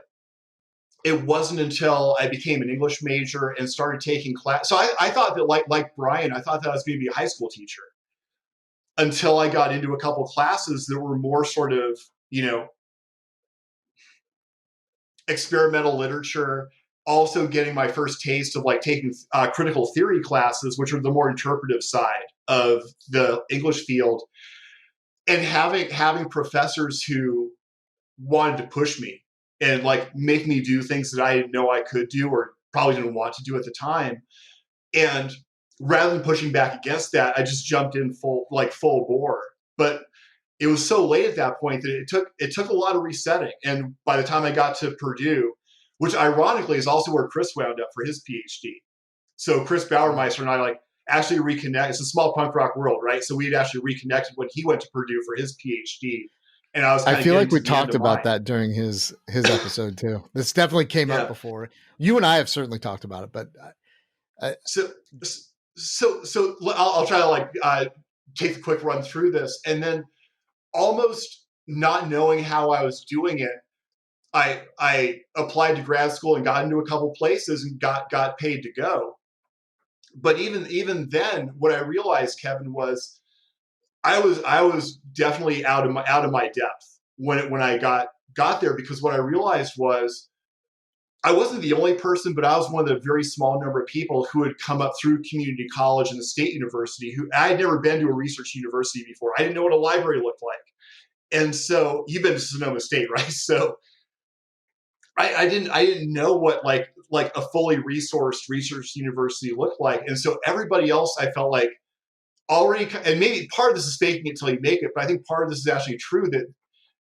it wasn't until I became an English major and started taking class. So I thought that like Brian, I thought that I was going to be a high school teacher until I got into a couple classes that were more sort of, experimental literature, also getting my first taste of like taking critical theory classes, which are the more interpretive side of the English field, and having professors who wanted to push me and like make me do things that I didn't know I could do or probably didn't want to do at the time. And rather than pushing back against that, I just jumped in full bore. But it was so late at that point that it took a lot of resetting. And by the time I got to Purdue, which ironically is also where Chris wound up for his PhD. So Chris Bauermeister and I like actually reconnect. It's a small punk rock world, right? So we'd actually reconnected when he went to Purdue for his PhD. And I feel like we talked about that during his episode too. This definitely came up before. You and I have certainly talked about it, but so I'll try to like take a quick run through this, and then almost not knowing how I was doing it, I applied to grad school and got into a couple places and got paid to go. But even then, what I realized, Kevin, was I was definitely out of my depth when I got there, because what I realized was I wasn't the only person, but I was one of the very small number of people who had come up through community college and the state university who I had never been to a research university before. I didn't know what a library looked like. And so you've been to Sonoma State, right? So I didn't know what like a fully resourced research university looked like. And so everybody else, I felt like already, and maybe part of this is faking it till you make it, but I think part of this is actually true, that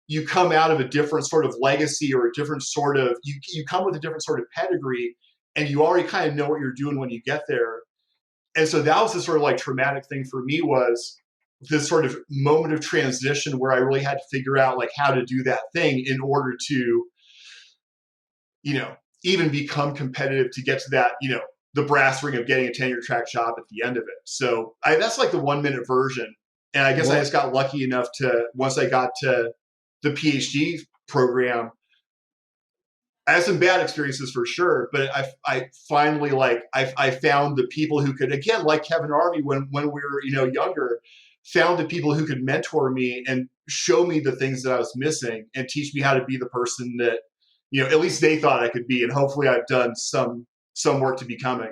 you come out of a different sort of legacy or a different sort of, you come with a different sort of pedigree, and you already kind of know what you're doing when you get there. And so that was the sort of like traumatic thing for me, was this sort of moment of transition where I really had to figure out like how to do that thing in order to, even become competitive to get to that, the brass ring of getting a tenure track job at the end of it. So that's like the 1 minute version. And I guess I just got lucky enough to, once I got to the PhD program, I had some bad experiences for sure, but I finally I found the people who could, again, like Kevin Army when we were, younger, found the people who could mentor me and show me the things that I was missing and teach me how to be the person that, at least they thought I could be. And hopefully I've done some work to becoming.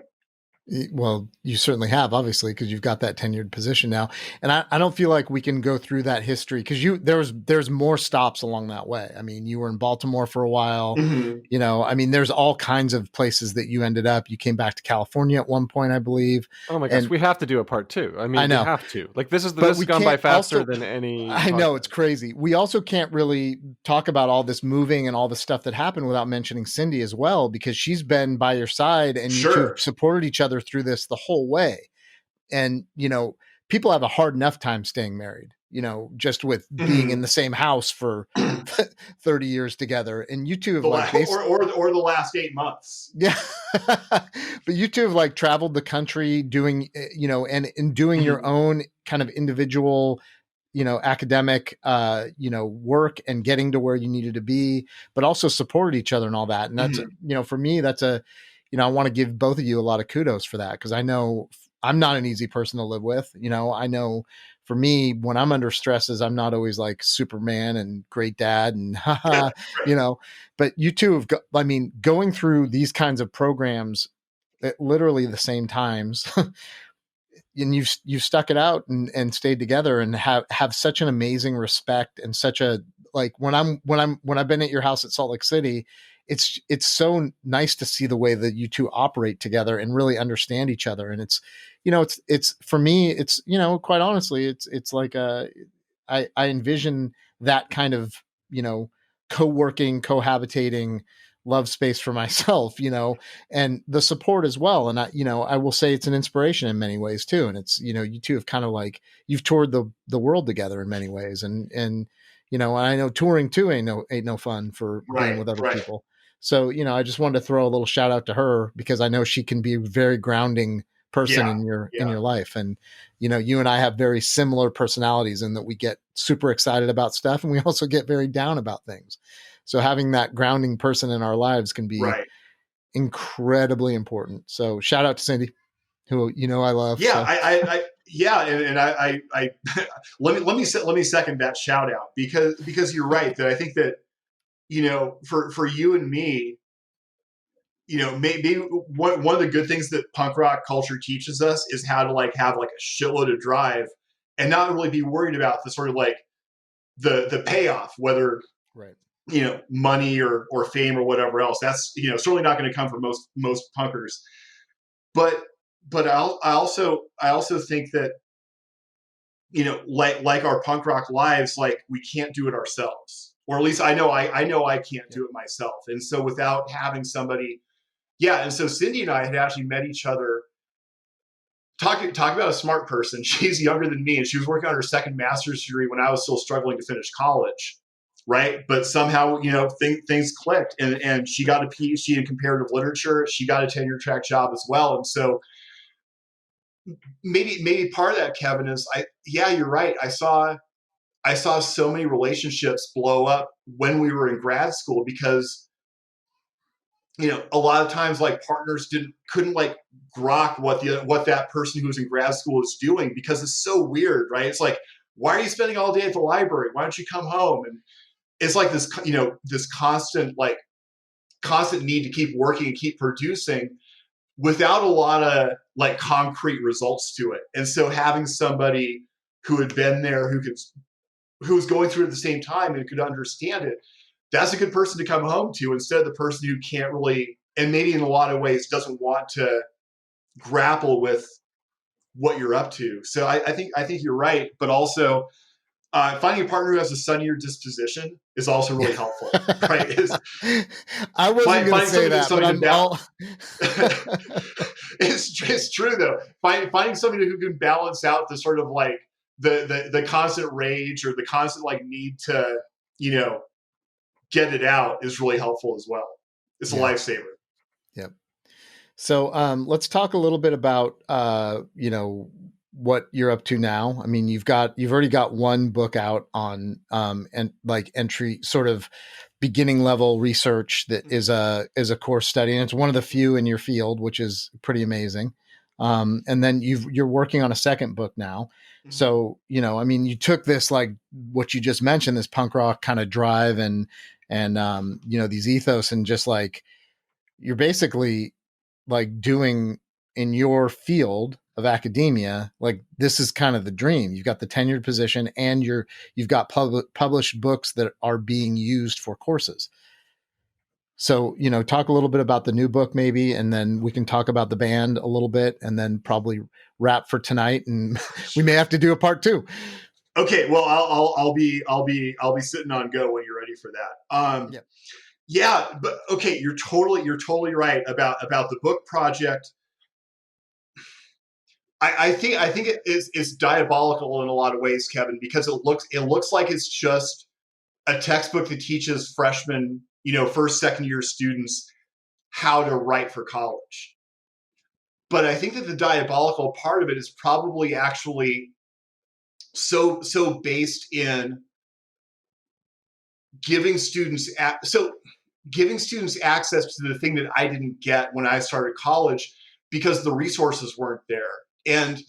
Well, you certainly have, obviously, because you've got that tenured position now. And I don't feel like we can go through that history because there's more stops along that way. I mean, you were in Baltimore for a while. Mhm. I mean, there's all kinds of places that you ended up. You came back to California at one point, I believe. Oh my gosh, And we have to do a part 2. I mean, I know. we have to. Like this But has we gone by can't faster also, than any I know, podcast. it's crazy. We also can't really talk about all this moving and all the stuff that happened without mentioning Cindy as well, because she's been by your side and you two Sure. have supported each other through this the whole way. And, people have a hard enough time staying married, just with being in the same house for 30 years together. And you two have or the last 8 months. Yeah. But you two have like traveled the country doing, and in doing your own kind of individual, academic, work and getting to where you needed to be, but also supported each other and all that. And that's, for me, that's I want to give both of you a lot of kudos for that. Cause I know I'm not an easy person to live with. I know for me, when I'm under stresses, I'm not always like Superman and great dad and, but you two have going through these kinds of programs at literally the same times and you've stuck it out and stayed together and have such an amazing respect and such a, like when I've been at your house at Salt Lake City, it's so nice to see the way that you two operate together and really understand each other. And it's for me, it's, quite honestly, it's like I envision that kind of, co-working, cohabitating love space for myself, and the support as well. And I will say it's an inspiration in many ways too. And it's, you two have kind of like, you've toured the world together in many ways. And I know touring too ain't no fun for being with other people. So, I just wanted to throw a little shout out to her because I know she can be a very grounding person in your life. And, you and I have very similar personalities in that we get super excited about stuff and we also get very down about things. So having that grounding person in our lives can be incredibly important. So shout out to Cindy, who, I love. Yeah. So. I let me second that shout out because you're right that I think that, for you and me, maybe one of the good things that punk rock culture teaches us is how to like have like a shitload of drive and not really be worried about the sort of like the payoff, whether money or fame or whatever else. That's certainly not going to come from most punkers. But I also think that like our punk rock lives, like we can't do it ourselves, or at least I know I can't do it myself. And so without having somebody. Yeah, and so Cindy and I had actually met each other. Talk about a smart person. She's younger than me, and she was working on her second master's degree when I was still struggling to finish college, right? But somehow, things clicked, and she got a PhD in comparative literature. She got a tenure-track job as well, and so maybe part of that, Kevin, is you're right. I saw so many relationships blow up when we were in grad school because. A lot of times like partners couldn't like grok what that person who's in grad school is doing because it's so weird, right? It's like, why are you spending all day at the library? Why don't you come home? And it's like this, this constant need to keep working and keep producing without a lot of like concrete results to it. And so having somebody who had been there, who was going through it at the same time and could understand it, that's a good person to come home to instead of the person who can't really, and maybe in a lot of ways doesn't want to grapple with what you're up to. So I think you're right, but also finding a partner who has a sunnier disposition is also really helpful, right? I wasn't going to say that, but it's true though. Finding somebody who can balance out the sort of like the constant rage or the constant like need to, get it out is really helpful as well. It's a lifesaver. Yep. So let's talk a little bit about what you're up to now. I mean, you've already got one book out on and like entry sort of beginning level research that is a course study, and it's one of the few in your field, which is pretty amazing. And then you're working on a second book now. Mm-hmm. So, I mean, you took this, like what you just mentioned, this punk rock kind of drive and these ethos, and just like, you're basically like doing in your field of academia, like this is kind of the dream. You've got the tenured position and you've got published books that are being used for courses. So, talk a little bit about the new book maybe, and then we can talk about the band a little bit and then probably wrap for tonight. And we may have to do a part 2. Okay. Well, I'll be sitting on go when you're ready for that. Yeah. Yeah, but okay. You're totally right about the book project. I think it's diabolical in a lot of ways, Kevin, because it looks like it's just a textbook that teaches freshmen, first, second year students how to write for college. But I think that the diabolical part of it is probably actually so based in giving students access to the thing that I didn't get when I started college because the resources weren't there. And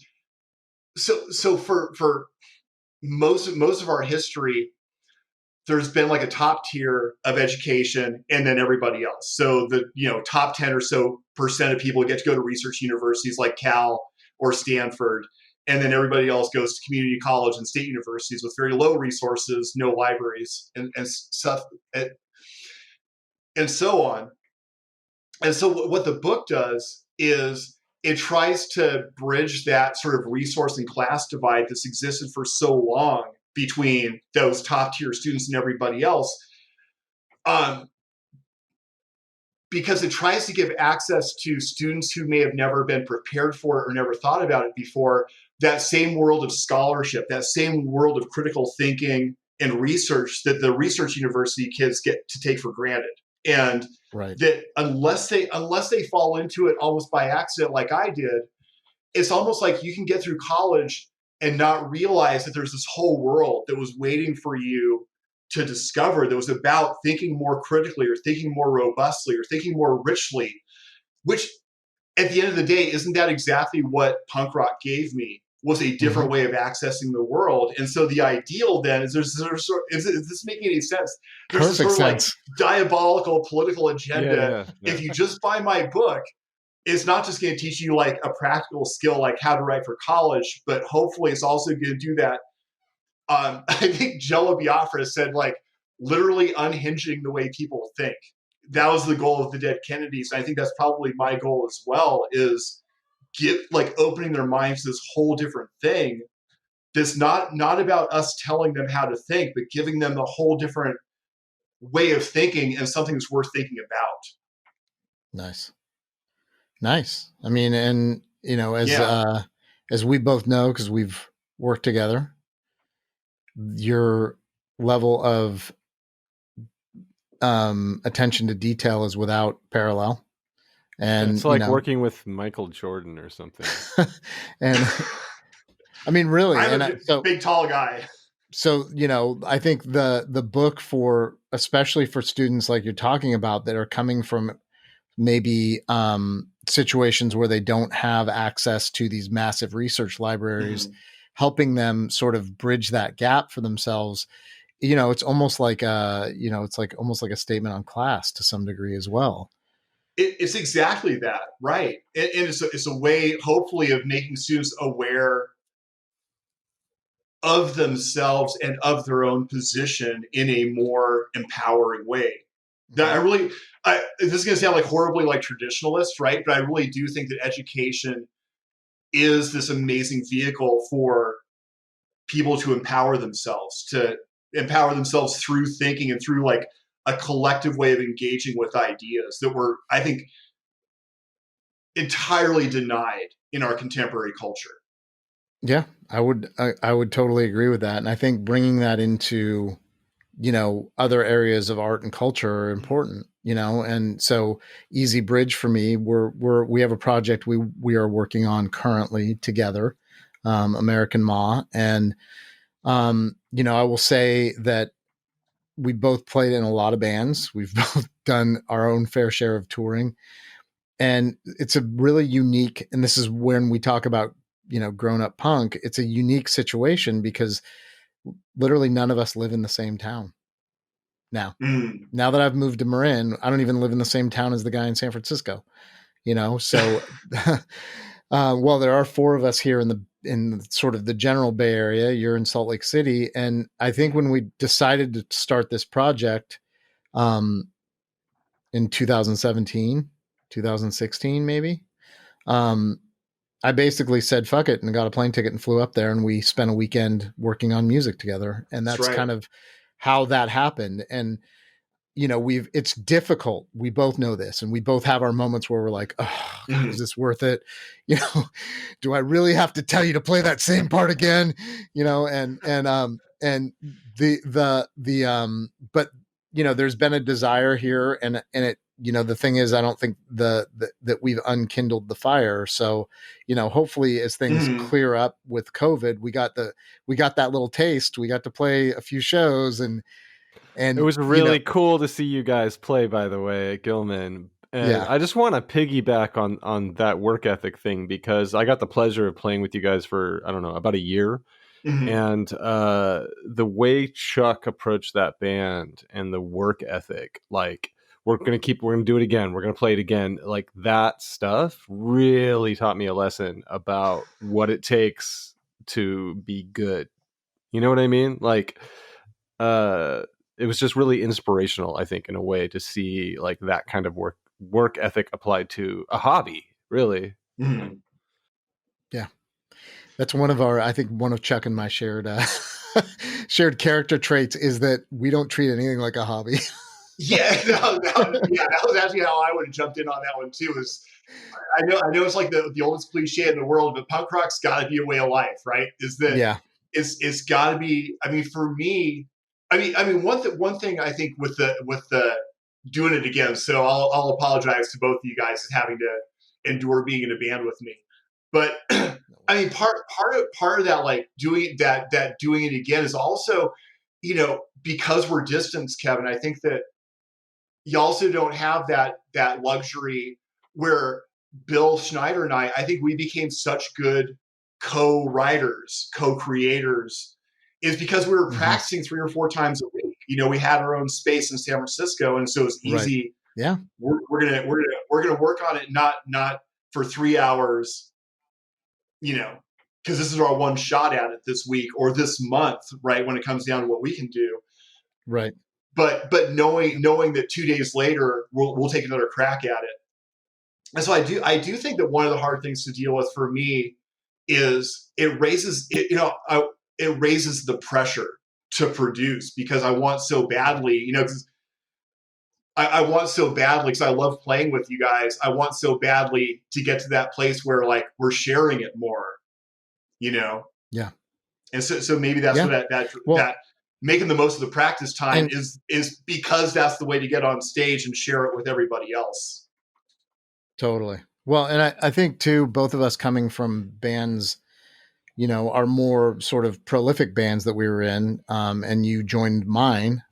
so for most of our history, there's been like a top tier of education and then everybody else. So the top 10 or so % of people get to go to research universities like Cal or Stanford, and then everybody else goes to community college and state universities with very low resources, no libraries and stuff, and so on. And so what the book does is it tries to bridge that sort of resource and class divide that's existed for so long between those top tier students and everybody else, because it tries to give access to students who may have never been prepared for it or never thought about it before, that same world of scholarship, that same world of critical thinking and research that the research university kids get to take for granted. And right. that unless they fall into it almost by accident like I did, it's almost like you can get through college and not realize that there's this whole world that was waiting for you to discover, that was about thinking more critically or thinking more robustly or thinking more richly, which at the end of the day, isn't that exactly what punk rock gave me? Was a different way of accessing the world. And so the ideal then is is this making any sense? There's Perfect this sort of sense. like diabolical political agenda. Yeah. If you just buy my book, it's not just going to teach you like a practical skill, like how to write for college, but hopefully it's also going to do that. I think Jello Biafra said like literally unhinging the way people think. That was the goal of the Dead Kennedys. And I think that's probably my goal as well, is opening their minds to this whole different thing that's not about us telling them how to think, but giving them a whole different way of thinking and something that's worth thinking about. Nice. I mean, and as we both know, because we've worked together, your level of attention to detail is without parallel. And it's like working with Michael Jordan or something. And I mean, really, I'm a big tall guy. So, I think the book especially for students like you're talking about that are coming from maybe situations where they don't have access to these massive research libraries, helping them sort of bridge that gap for themselves. It's almost like almost like a statement on class to some degree as well. It's exactly that, right? And it's a way, hopefully, of making students aware of themselves and of their own position in a more empowering way. That this is going to sound like horribly like traditionalist, right? But I really do think that education is this amazing vehicle for people to empower themselves through thinking and through like a collective way of engaging with ideas that were, I think, entirely denied in our contemporary culture. Yeah, I would totally agree with that. And I think bringing that into, other areas of art and culture are important, and so easy bridge for me. We have a project we are working on currently together, American Ma. And, I will say that we both played in a lot of bands. We've both done our own fair share of touring, and it's a really unique, and this is when we talk about, grown up punk, it's a unique situation because literally none of us live in the same town. Now that I've moved to Marin, I don't even live in the same town as the guy in San Francisco. So, well, there are 4 of us here in sort of the general Bay Area. You're in Salt Lake City. And I think when we decided to start this project, in 2017, 2016, maybe, I basically said, fuck it, and got a plane ticket and flew up there, and we spent a weekend working on music together. And that's right. kind of how that happened. And, it's difficult. We both know this, and we both have our moments where we're like, oh, God, is this worth it? Do I really have to tell you to play that same part again? But there's been a desire here, and it, the thing is, I don't think that we've unkindled the fire. So, hopefully as things clear up with COVID, we got that little taste. We got to play a few shows, and it was really cool to see you guys play, by the way, at Gilman. And I just want to piggyback on that work ethic thing, because I got the pleasure of playing with you guys for, I don't know, about a year. And the way Chuck approached that band and the work ethic, like, we're going to do it again. We're going to play it again. Like, that stuff really taught me a lesson about what it takes to be good. You know what I mean? Like, it was just really inspirational, I think, in a way, to see like that kind of work ethic applied to a hobby, really. Yeah. That's one of Chuck and my shared character traits is that we don't treat anything like a hobby. That was actually how I would have jumped in on that one too. I know it's like the oldest cliche in the world, but punk rock's got to be a way of life, right? It's got to be. I mean, for me, one thing I think with the doing it again. So I'll apologize to both of you guys for having to endure being in a band with me, but I mean, part of that, like doing it again is also, because we're distanced, Kevin. I think that you also don't have that luxury where Bill Schneider and I think we became such good co-writers, co-creators, is because we were practicing 3 or 4 times a week. We had our own space in San Francisco, and so it's easy. Right. Yeah, we're gonna work on it, not for 3 hours, because this is our one shot at it this week or this month, right? When it comes down to what we can do, right. But knowing that 2 days later we'll take another crack at it. And so I do think that one of the hard things to deal with for me is it raises the pressure to produce, because I want so badly, I want so badly, because I love playing with you guys. I want so badly to get to that place where like we're sharing it more, Yeah. And so maybe that's what that making the most of the practice time is because that's the way to get on stage and share it with everybody else. Totally. Well, and I think too, both of us coming from bands, are more sort of prolific bands that we were in, and you joined mine.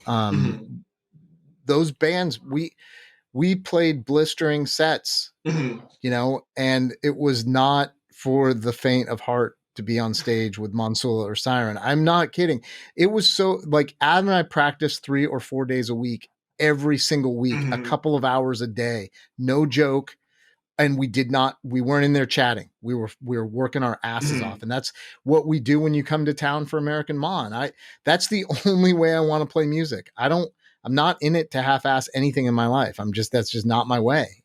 Those bands, we played blistering sets, and it was not for the faint of heart to be on stage with Monsula or Siren. I'm not kidding. It was so, like, Adam and I practiced 3 or 4 days a week, every single week, a couple of hours a day, no joke. And we weren't in there chatting. We were working our asses off. And that's what we do when you come to town for American Mon. That's the only way I want to play music. I'm not in it to half-ass anything in my life. That's just not my way,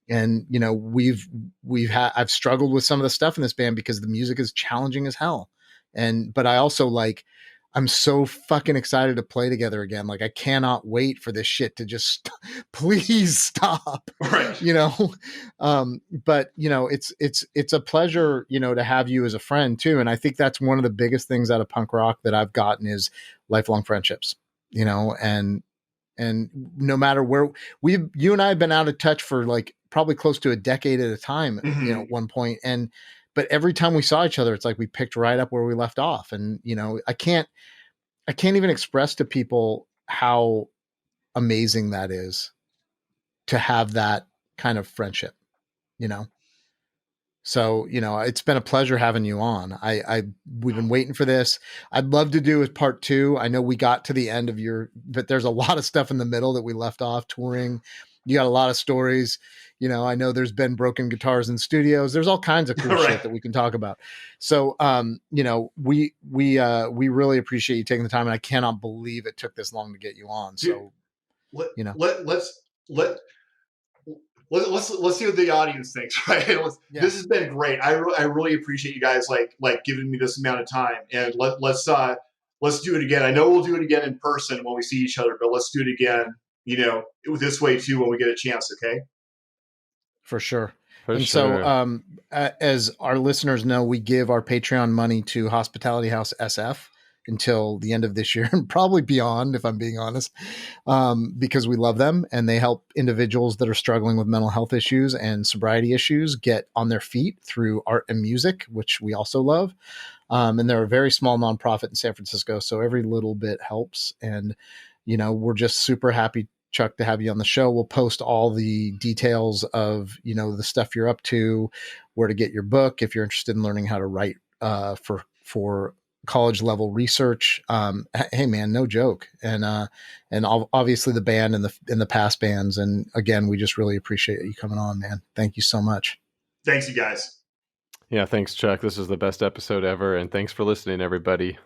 And, I've struggled with some of the stuff in this band because the music is challenging as hell. But I also I'm so fucking excited to play together again. Like, I cannot wait for this shit to just please stop, right. But it's a pleasure, to have you as a friend too. And I think that's one of the biggest things out of punk rock that I've gotten is lifelong friendships, and no matter where you and I have been out of touch for like probably close to a decade at a time, at one point. But every time we saw each other, it's like we picked right up where we left off. And, I can't even express to people how amazing that is to have that kind of friendship, So, it's been a pleasure having you on. We've been waiting for this. I'd love to do a part 2. I know we got to the end of but there's a lot of stuff in the middle that we left off touring. You got a lot of stories, I know there's been broken guitars in studios. There's all kinds of cool Right. shit that we can talk about. So, we really appreciate you taking the time, and I cannot believe it took this long to get you on. Dude, So, let's see what the audience thinks, right? This has been great. I really appreciate you guys like giving me this amount of time, and let's do it again. I know we'll do it again in person when we see each other, but let's do it again, this way too when we get a chance. Okay. For sure. For So, sure. as our listeners know, we give our Patreon money to Hospitality House SF until the end of this year and probably beyond, if I'm being honest, because we love them and they help individuals that are struggling with mental health issues and sobriety issues get on their feet through art and music, which we also love. And they're a very small nonprofit in San Francisco, so every little bit helps. And, we're just super happy, Chuck, to have you on the show. We'll post all the details of, the stuff you're up to, where to get your book, if you're interested in learning how to write for college level research. Hey man, no joke. And obviously the band and the past bands. And again, we just really appreciate you coming on, man. Thank you so much. Thanks, you guys. Yeah, thanks, Chuck. This is the best episode ever, and thanks for listening, everybody.